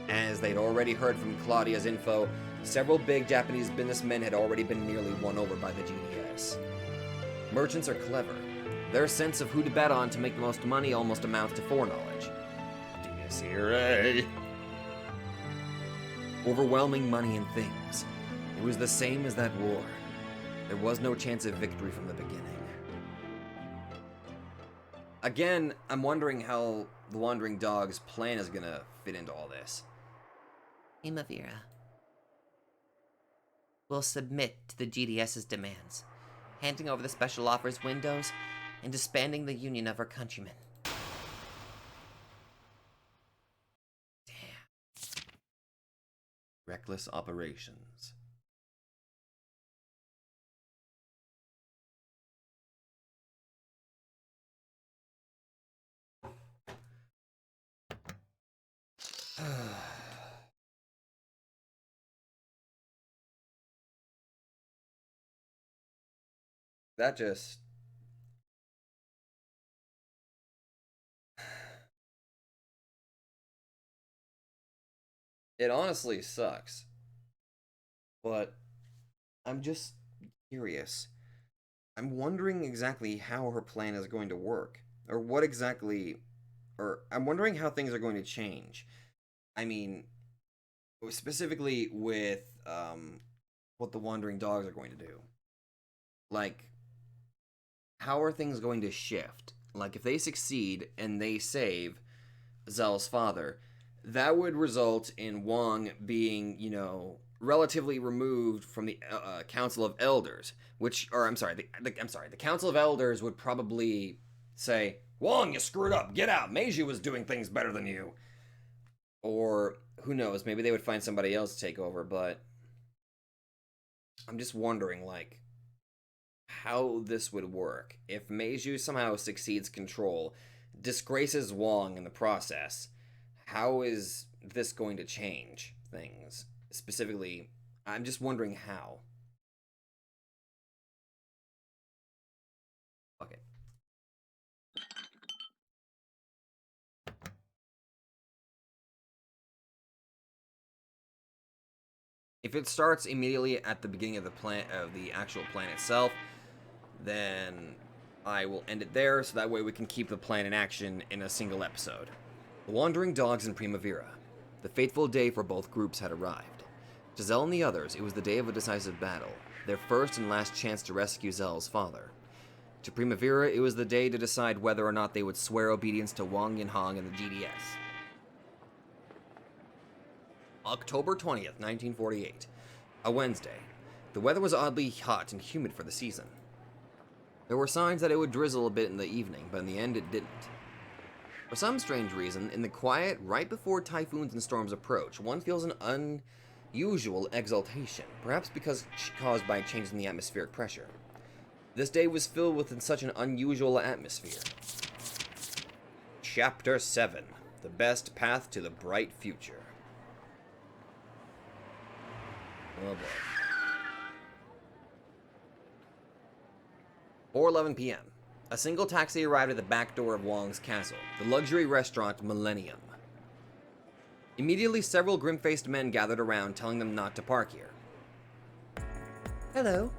As they'd already heard from Claudia's info, several big Japanese businessmen had already been nearly won over by the GDS. Merchants are clever. Their sense of who to bet on to make the most money almost amounts to foreknowledge.
DSERA!
Overwhelming money and things. It was the same as that war. There was no chance of victory from the beginning. Again, I'm wondering how the Wandering Dog's plan is gonna fit into all this.
Primavera will submit to the GDS's demands, handing over the special offers windows and disbanding the union of our countrymen.
Reckless operations. That just... It honestly sucks. But I'm just curious. I'm wondering exactly how her plan is going to work. Or what exactly... Or I'm wondering how things are going to change. I mean, specifically with what the wandering dogs are going to do. Like, how are things going to shift? Like, if they succeed and they save Zell's father, that would result in Wong being, you know, relatively removed from the Council of Elders, the Council of Elders would probably say, Wong, you screwed up, get out, Meiju was doing things better than you. Or, who knows, maybe they would find somebody else to take over, but I'm just wondering, like, how this would work. If Meiju somehow succeeds control, disgraces Wong in the process, how is this going to change things? Specifically, I'm just wondering how. Fuck it. If it starts immediately at the beginning of the actual plan itself, then I will end it there, so that way we can keep the plan in action in a single episode. The Wandering Dogs in Primavera. The fateful day for both groups had arrived. To Zell and the others, it was the day of a decisive battle, their first and last chance to rescue Zell's father. To Primavera, it was the day to decide whether or not they would swear obedience to Wang Yinhong and the GDS. October 20th, 1948. A Wednesday. The weather was oddly hot and humid for the season. There were signs that it would drizzle a bit in the evening, but in the end it didn't. For some strange reason, in the quiet right before typhoons and storms approach, one feels an unusual exaltation, perhaps because caused by changes in the atmospheric pressure. This day was filled with such an unusual atmosphere. Chapter 7. The Best Path to the Bright Future. Oh boy. 4:11 p.m. A single taxi arrived at the back door of Wong's castle, the luxury restaurant Millennium. Immediately, several grim-faced men gathered around, telling them not to park here.
Hello.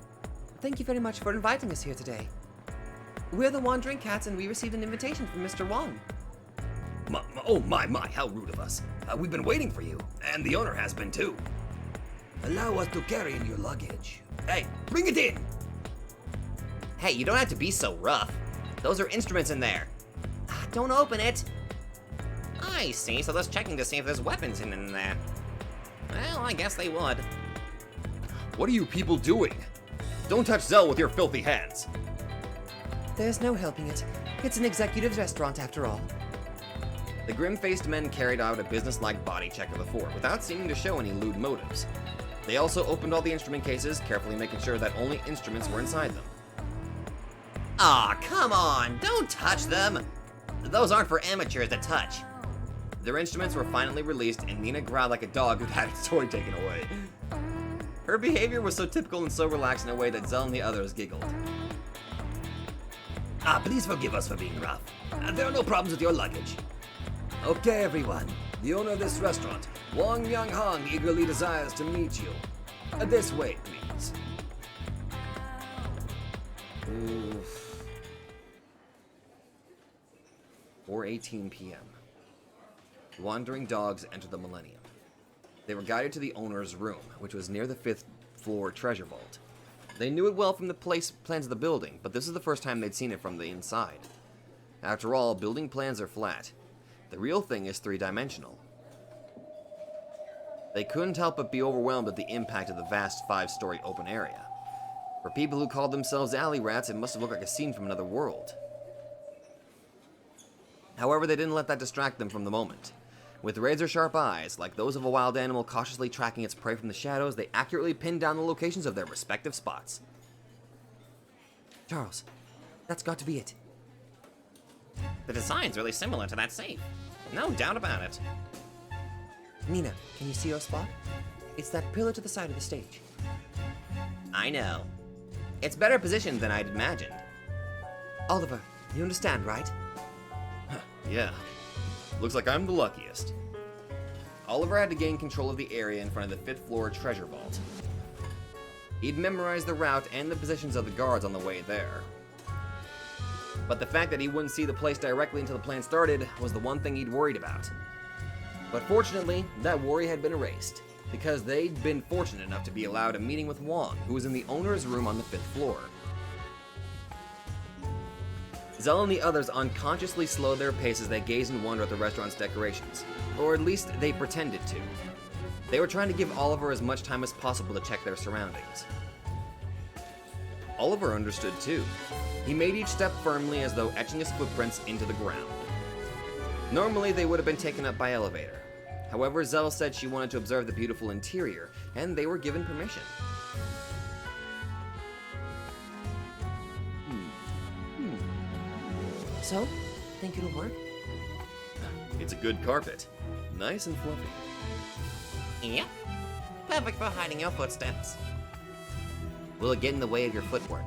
Thank you very much for inviting us here today. We're the Wandering Cats and we received an invitation from Mr. Wong.
My, how rude of us. We've been waiting for you, and the owner has been too. Allow us to carry in your luggage. Hey, bring it in!
Hey, you don't have to be so rough. Those are instruments in there. Don't open it. I see, so they're checking to see if there's weapons in there. Well, I guess they would.
What are you people doing? Don't touch Zell with your filthy hands.
There's no helping it. It's an executive's restaurant after all.
The grim-faced men carried out a business-like body check of the fort, without seeming to show any lewd motives. They also opened all the instrument cases, carefully making sure that only instruments were inside them.
Aw, come on, don't touch them. Those aren't for amateurs to touch.
Their instruments were finally released, and Nina growled like a dog who'd had its toy taken away. Her behavior was so typical and so relaxed in a way that Zell and the others giggled.
Please forgive us for being rough. There are no problems with your luggage. Okay, everyone. The owner of this restaurant, Wang Yang-hong, eagerly desires to meet you. This way, please.
Oof. 4:18 p.m. Wandering dogs enter the Millennium. They were guided to the owner's room, which was near the 5th floor treasure vault. They knew it well from the plans of the building, but this is the first time they'd seen it from the inside. After all, building plans are flat. The real thing is three-dimensional. They couldn't help but be overwhelmed at the impact of the vast 5-story open area. For people who called themselves alley rats, it must have looked like a scene from another world. However, they didn't let that distract them from the moment. With razor-sharp eyes, like those of a wild animal cautiously tracking its prey from the shadows, they accurately pinned down the locations of their respective spots.
Charles, that's got to be it.
The design's really similar to that safe. No doubt about it.
Nina, can you see your spot? It's that pillar to the side of the stage.
I know. It's better positioned than I'd imagined.
Oliver, you understand, right?
Yeah. Looks like I'm the luckiest. Oliver had to gain control of the area in front of the 5th floor treasure vault. He'd memorized the route and the positions of the guards on the way there. But the fact that he wouldn't see the place directly until the plan started was the one thing he'd worried about. But fortunately, that worry had been erased, because they'd been fortunate enough to be allowed a meeting with Wong, who was in the owner's room on the 5th floor. Zell and the others unconsciously slowed their pace as they gazed in wonder at the restaurant's decorations, or at least they pretended to. They were trying to give Oliver as much time as possible to check their surroundings. Oliver understood too. He made each step firmly as though etching his footprints into the ground. Normally they would have been taken up by elevator. However, Zell said she wanted to observe the beautiful interior, and they were given permission.
So, think it'll work?
It's a good carpet. Nice and fluffy.
Yep. Perfect for hiding your footsteps.
Will it get in the way of your footwork?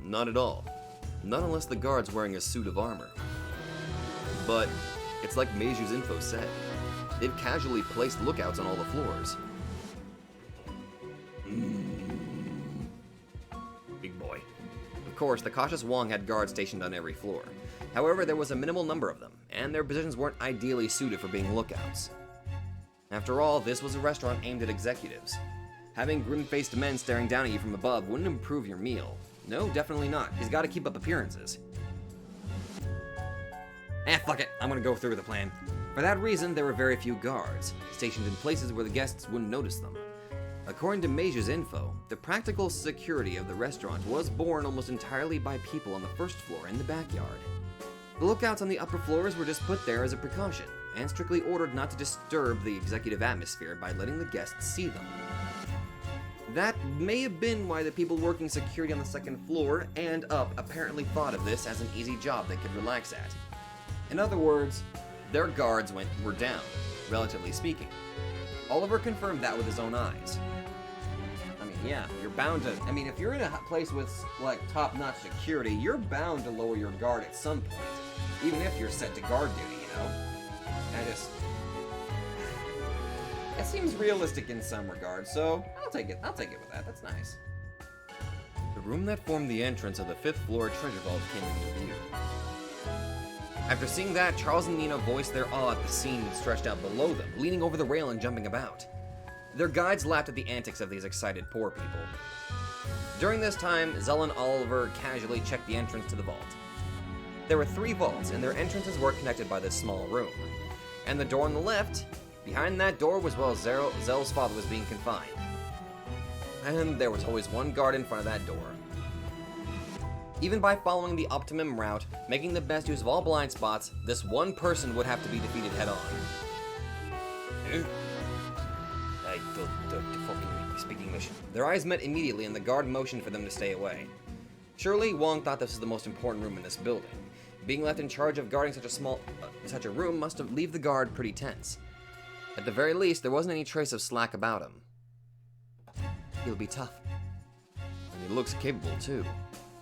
Not at all. Not unless the guard's wearing a suit of armor. But it's like Meiju's info said. They've casually placed lookouts on all the floors. Big boy. Of course, the cautious Wong had guards stationed on every floor. However, there was a minimal number of them, and their positions weren't ideally suited for being lookouts. After all, this was a restaurant aimed at executives. Having grim-faced men staring down at you from above wouldn't improve your meal. No, definitely not. He's got to keep up appearances. Fuck it. I'm gonna go through with the plan. For that reason, there were very few guards, stationed in places where the guests wouldn't notice them. According to Meiju's info, the practical security of the restaurant was borne almost entirely by people on the 1st floor in the backyard. The lookouts on the upper floors were just put there as a precaution, and strictly ordered not to disturb the executive atmosphere by letting the guests see them. That may have been why the people working security on the 2nd floor and up apparently thought of this as an easy job they could relax at. In other words, their guards were down, relatively speaking. Oliver confirmed that with his own eyes. I mean, yeah, you're bound to... I mean, if you're in a place with, like, top-notch security, you're bound to lower your guard at some point. Even if you're set to guard duty, you know? It seems realistic in some regards, so I'll take it with that. That's nice. The room that formed the entrance of the 5th floor treasure vault came into view. After seeing that, Charles and Nina voiced their awe at the scene stretched out below them, leaning over the rail and jumping about. Their guides laughed at the antics of these excited poor people. During this time, Zell and Oliver casually checked the entrance to the vault. There were 3 vaults, and their entrances were connected by this small room. And the door on the left, behind that door was where Zell's father was being confined. And there was always one guard in front of that door. Even by following the optimum route, making the best use of all blind spots, this one person would have to be defeated head-on. I don't fucking speak English. Their eyes met immediately and the guard motioned for them to stay away. Surely, Wong thought this was the most important room in this building. Being left in charge of guarding such a room must have left the guard pretty tense. At the very least, there wasn't any trace of slack about him. He'll be tough. And he looks capable, too.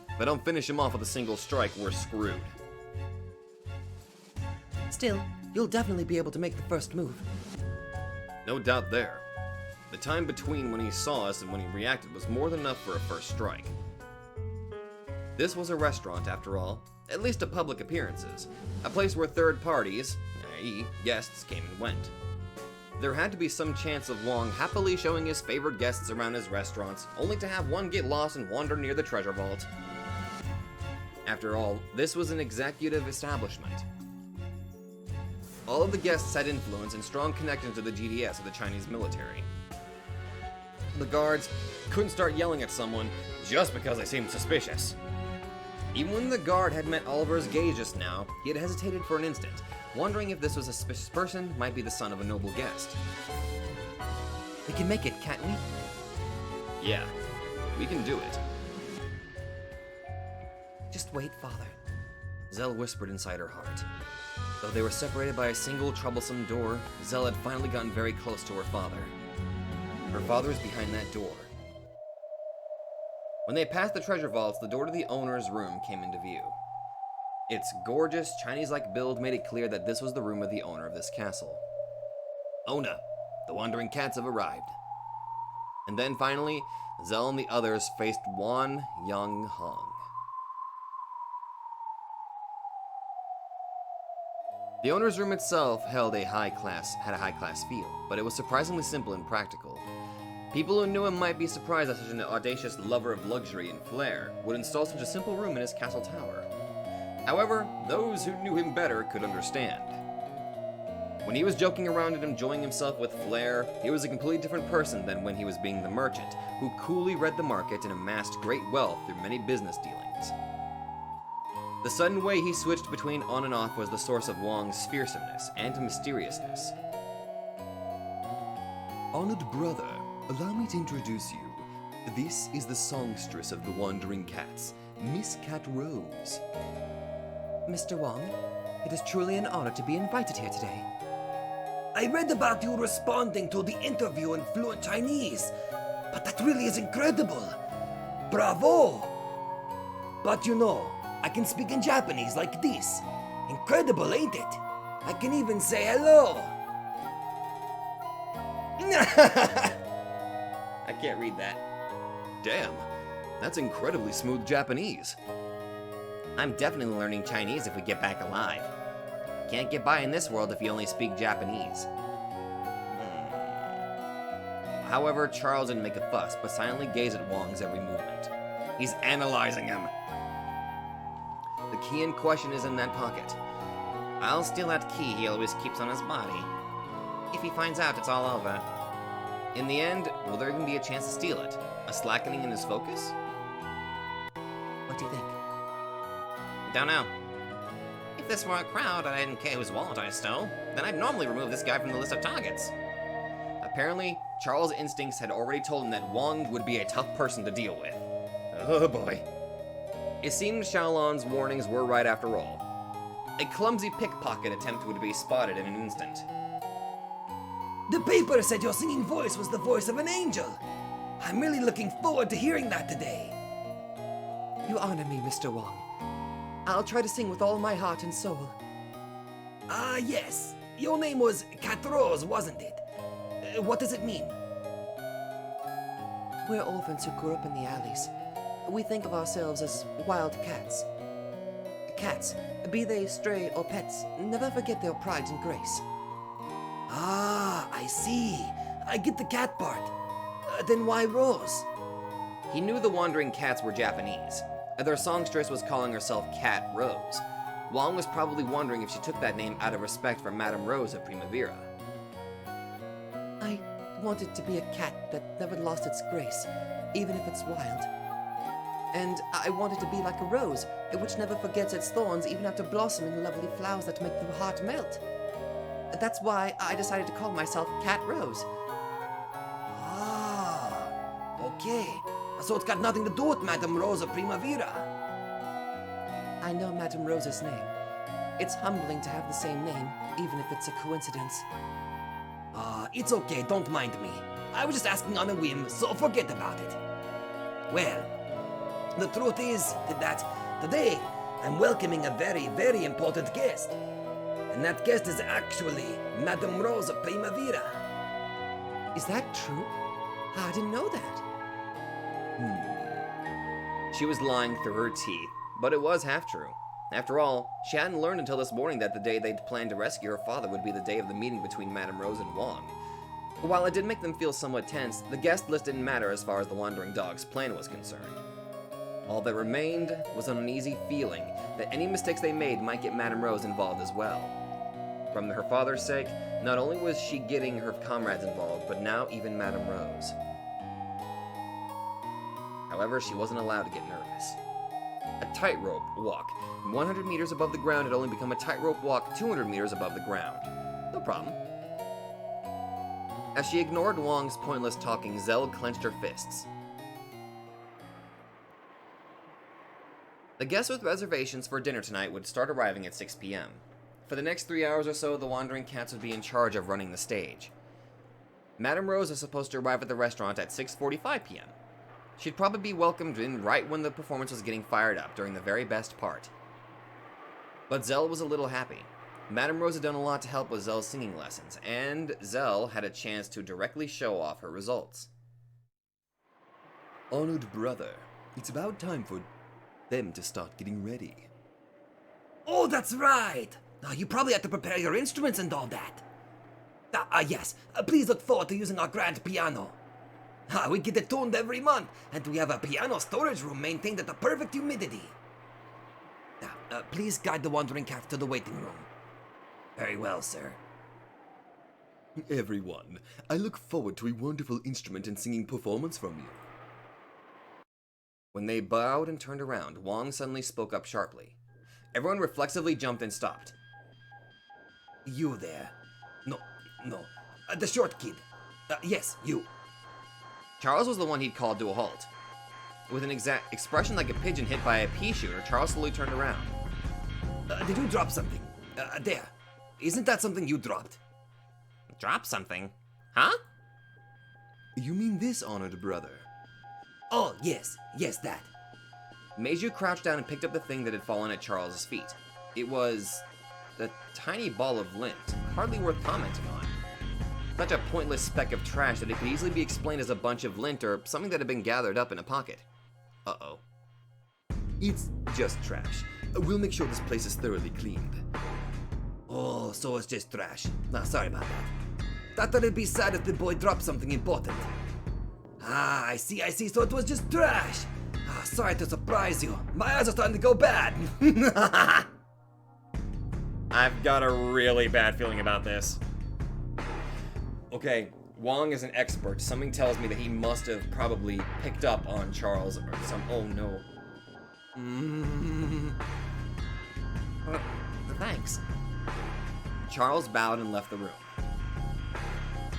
If I don't finish him off with a single strike, we're screwed.
Still, you'll definitely be able to make the first move.
No doubt there. The time between when he saw us and when he reacted was more than enough for a first strike. This was a restaurant, after all, at least to public appearances, a place where third parties, i.e. guests, came and went. There had to be some chance of Wong happily showing his favored guests around his restaurants, only to have one get lost and wander near the treasure vault. After all, this was an executive establishment. All of the guests had influence and strong connections to the GDS of the Chinese military. The guards couldn't start yelling at someone just because they seemed suspicious. Even when the guard had met Oliver's gaze just now, he had hesitated for an instant, wondering if this was a suspicious person might be the son of a noble guest.
We can make it, can't we?
Yeah, we can do it.
Just wait, Father.
Zell whispered inside her heart. Though they were separated by a single troublesome door, Zell had finally gotten very close to her father. Her father was behind that door. When they passed the treasure vaults, the door to the owner's room came into view. Its gorgeous, Chinese-like build made it clear that this was the room of the owner of this castle. Ona, the wandering cats have arrived. And then finally, Zell and the others faced Wan Young Hong. The owner's room itself had a high-class feel, but it was surprisingly simple and practical. People who knew him might be surprised that such an audacious lover of luxury and flair would install such a simple room in his castle tower. However, those who knew him better could understand. When he was joking around and enjoying himself with flair, he was a completely different person than when he was being the merchant, who coolly read the market and amassed great wealth through many business dealings. The sudden way he switched between on and off was the source of Wong's fearsomeness and mysteriousness.
Honored brother, allow me to introduce you. This is the songstress of the Wandering Cats, Miss Cat Rose.
Mr. Wong, it is truly an honor to be invited here today.
I read about you responding to the interview in fluent Chinese, but that really is incredible. Bravo! But you know, I can speak in Japanese like this. Incredible, ain't it? I can even say hello.
I can't read that. Damn, that's incredibly smooth Japanese.
I'm definitely learning Chinese if we get back alive. Can't get by in this world if you only speak Japanese.
However, Charles didn't make a fuss, but silently gazed at Wong's every movement. He's analyzing him. The key in question is in that pocket.
I'll steal that key he always keeps on his body. If he finds out, it's all over.
In the end, will there even be a chance to steal it? A slackening in his focus?
What do you think?
Don't know. If this were a crowd and I didn't care whose wallet I stole, then I'd normally remove this guy from the list of targets.
Apparently, Charles' instincts had already told him that Wong would be a tough person to deal with. Oh boy. It seemed Xiaolon's warnings were right after all. A clumsy pickpocket attempt would be spotted in an instant.
The paper said your singing voice was the voice of an angel. I'm really looking forward to hearing that today.
You honor me, Mr. Wong. I'll try to sing with all my heart and soul.
Yes. Your name was Cat Rose, wasn't it? What does it mean?
We're orphans who grew up in the alleys. We think of ourselves as wild cats. Cats, be they stray or pets, never forget their pride and grace.
I see. I get the cat part. Then why Rose?
He knew the Wandering Cats were Japanese. Their songstress was calling herself Cat Rose. Wong was probably wondering if she took that name out of respect for Madame Rose of Primavera.
I wanted to be a cat that never lost its grace, even if it's wild. And I wanted to be like a rose, which never forgets its thorns even after blossoming lovely flowers that make the heart melt. That's why I decided to call myself Cat Rose.
Okay. So it's got nothing to do with Madame Rose of Primavera.
I know Madame Rose's name. It's humbling to have the same name, even if it's a coincidence.
It's okay, don't mind me. I was just asking on a whim, so forget about it. Well, the truth is that today I'm welcoming a very, very important guest. And that guest is actually Madame Rose of Primavera.
Is that true? I didn't know that.
She was lying through her teeth, but it was half true. After all, she hadn't learned until this morning that the day they'd planned to rescue her father would be the day of the meeting between Madame Rose and Wong. While it did make them feel somewhat tense, the guest list didn't matter as far as the Wandering Dog's plan was concerned. All that remained was an uneasy feeling that any mistakes they made might get Madame Rose involved as well. From her father's sake, not only was she getting her comrades involved, but now even Madame Rose. However, she wasn't allowed to get nervous. A tightrope walk 100 meters above the ground had only become a tightrope walk 200 meters above the ground. No problem. As she ignored Wong's pointless talking, Zell clenched her fists. The guests with reservations for dinner tonight would start arriving at 6 p.m. For the next 3 hours or so, the Wandering Cats would be in charge of running the stage. Madame Rose was supposed to arrive at the restaurant at 6:45 p.m. She'd probably be welcomed in right when the performance was getting fired up during the very best part. But Zell was a little happy. Madame Rose had done a lot to help with Zell's singing lessons, and Zell had a chance to directly show off her results.
Honored brother, it's about time for them to start getting ready.
Oh, that's right! You probably had to prepare your instruments and all that. Yes. Please look forward to using our grand piano. We get it tuned every month, and we have a piano storage room maintained at the perfect humidity. Please guide the wandering cat to the waiting room. Very well, sir.
Everyone, I look forward to a wonderful instrument and singing performance from you.
When they bowed and turned around, Wong suddenly spoke up sharply. Everyone reflexively jumped and stopped.
You there. No. The short kid. Yes, you.
Charles was the one he'd called to a halt. With an exact expression like a pigeon hit by a pea shooter, Charles slowly turned around.
Did you drop something? There. Isn't that something you dropped?
Drop something? Huh?
You mean this, honored brother?
Oh, yes, that.
Meiju crouched down and picked up the thing that had fallen at Charles's feet. It was a tiny ball of lint, hardly worth commenting on. Such a pointless speck of trash that it could easily be explained as a bunch of lint or something that had been gathered up in a pocket. Uh-oh.
It's just trash. We'll make sure this place is thoroughly cleaned.
Oh, so it's just trash. Sorry about that. Thought it'd be sad if the boy dropped something important. I see, so it was just trash. Sorry to surprise you. My eyes are starting to go bad.
I've got a really bad feeling about this. Okay, Wong is an expert. Something tells me that he must have probably picked up on Charles or some. Oh no.
Thanks.
Charles bowed and left the room.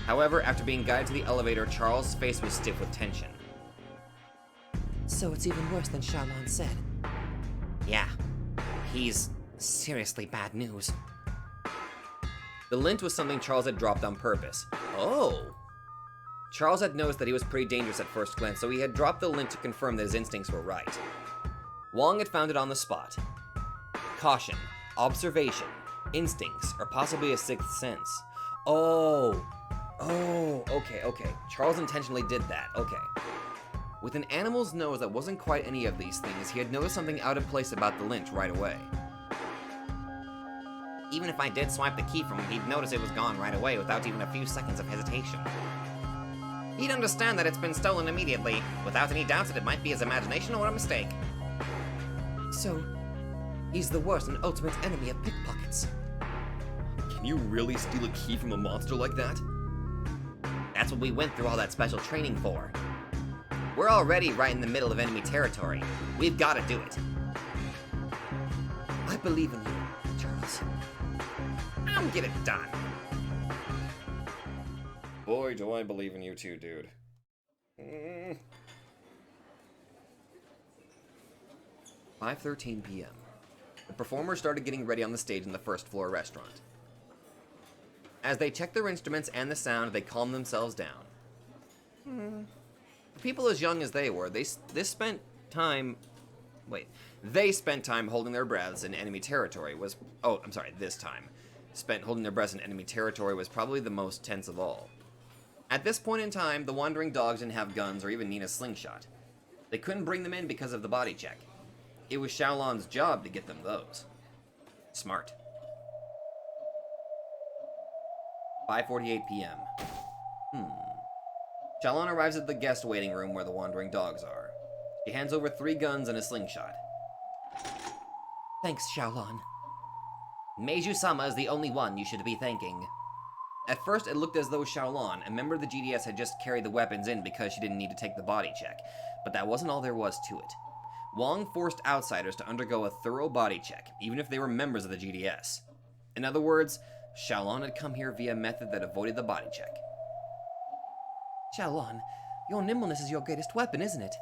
However, after being guided to the elevator, Charles' face was stiff with tension.
So it's even worse than Xiaolon said.
Yeah. He's seriously bad news.
The lint was something Charles had dropped on purpose. Oh! Charles had noticed that he was pretty dangerous at first glance, so he had dropped the lint to confirm that his instincts were right. Wong had found it on the spot. Caution, observation, instincts, or possibly a sixth sense. Oh, okay. Charles intentionally did that, okay. With an animal's nose that wasn't quite any of these things, he had noticed something out of place about the lint right away.
Even if I did swipe the key from him, he'd notice it was gone right away without even a few seconds of hesitation. He'd understand that it's been stolen immediately, without any doubts that it might be his imagination or a mistake.
So, he's the worst and ultimate enemy of pickpockets.
Can you really steal a key from a monster like that?
That's what we went through all that special training for. We're already right in the middle of enemy territory. We've got to do it.
I believe in you, Charles.
I'll get it done.
Boy, do I believe in you too, dude. 5:13 p.m. The performers started getting ready on the stage in the first floor restaurant. As they checked their instruments and the sound, they calmed themselves down. For people as young as they were, they spent time holding their breaths in enemy territory this time. Spent holding their breaths in enemy territory was probably the most tense of all. At this point in time, the wandering dogs didn't have guns or even need a slingshot. They couldn't bring them in because of the body check. It was Xiaolon's job to get them those. Smart. 5:48 p.m. Xiaolon arrives at the guest waiting room where the wandering dogs are. She hands over 3 guns and a slingshot.
Thanks, Xiaolon.
Meiju-sama is the only one you should be thanking.
At first, it looked as though Xiaolon, a member of the GDS, had just carried the weapons in because she didn't need to take the body check, but that wasn't all there was to it. Wong forced outsiders to undergo a thorough body check, even if they were members of the GDS. In other words, Xiaolon had come here via a method that avoided the body check.
Xiaolon, your nimbleness is your greatest weapon, isn't it?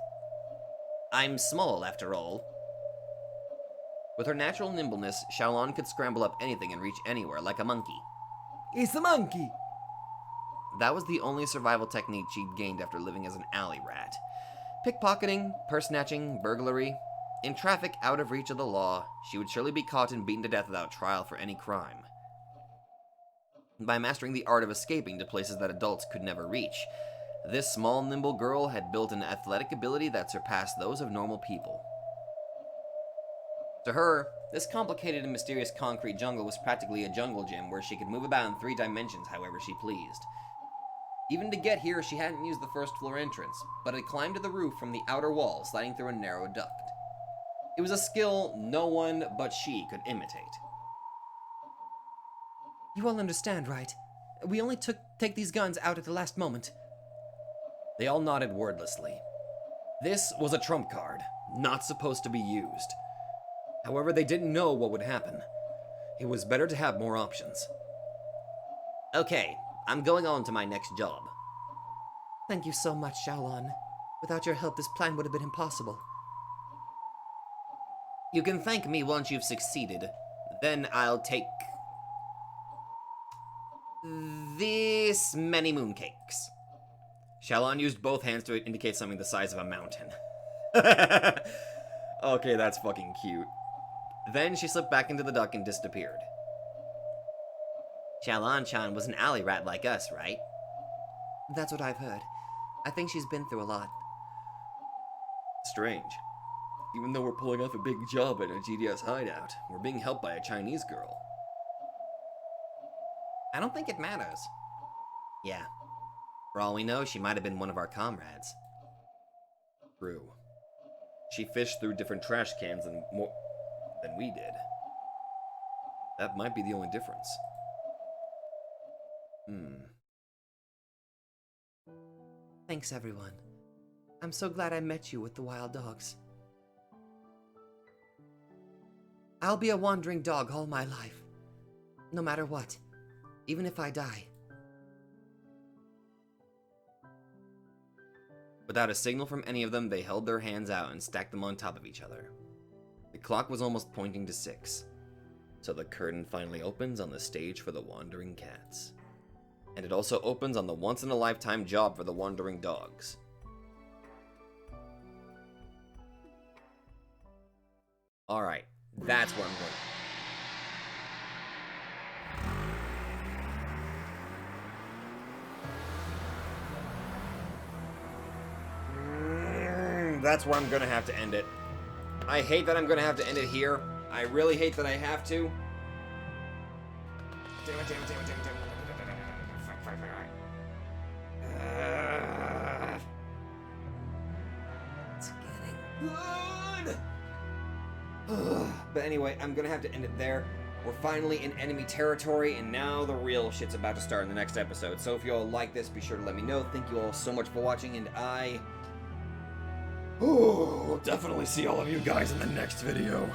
I'm small, after all.
With her natural nimbleness, Xiaolon could scramble up anything and reach anywhere like a monkey.
It's a monkey.
That was the only survival technique she'd gained after living as an alley rat. Pickpocketing, purse snatching, burglary. In traffic out of reach of the law, she would surely be caught and beaten to death without trial for any crime. by mastering the art of escaping to places that adults could never reach. This small, nimble girl had built an athletic ability that surpassed those of normal people. To her, this complicated and mysterious concrete jungle was practically a jungle gym where she could move about in 3 dimensions however she pleased. Even to get here, she hadn't used the first floor entrance, but had climbed to the roof from the outer wall, sliding through a narrow duct. It was a skill no one but she could imitate.
You all understand, right? We only take these guns out at the last moment.
They all nodded wordlessly. This was a trump card, not supposed to be used. However, they didn't know what would happen. It was better to have more options.
Okay, I'm going on to my next job.
Thank you so much, Xiaolon. Without your help, this plan would have been impossible.
You can thank me once you've succeeded. Then I'll take this many mooncakes.
Xiaolon used both hands to indicate something the size of a mountain. Okay, that's fucking cute. Then she slipped back into the duck and disappeared.
Xiaolon-chan was an alley rat like us, right?
That's what I've heard. I think she's been through a lot.
Strange. Even though we're pulling off a big job at a GDS hideout, we're being helped by a Chinese girl.
I don't think it matters.
Yeah. For all we know, she might have been one of our comrades.
True. She fished through different trash cans and more than we did. That might be the only difference.
Thanks, everyone. I'm so glad I met you with the wild dogs. I'll be a wandering dog all my life. No matter what. Even if I die.
Without a signal from any of them, they held their hands out and stacked them on top of each other. The clock was almost pointing to 6. So the curtain finally opens on the stage for the Wandering Cats. And it also opens on the once-in-a-lifetime job for the Wandering Dogs. Alright, that's where I'm going. That's where I'm gonna have to end it. I hate that I'm gonna have to end it here. I really hate that I have to. Damn it. It's getting good. But anyway, I'm gonna have to end it there. We're finally in enemy territory, and now the real shit's about to start in the next episode. So if you all like this, be sure to let me know. Thank you all so much for watching, and we'll definitely see all of you guys in the next video.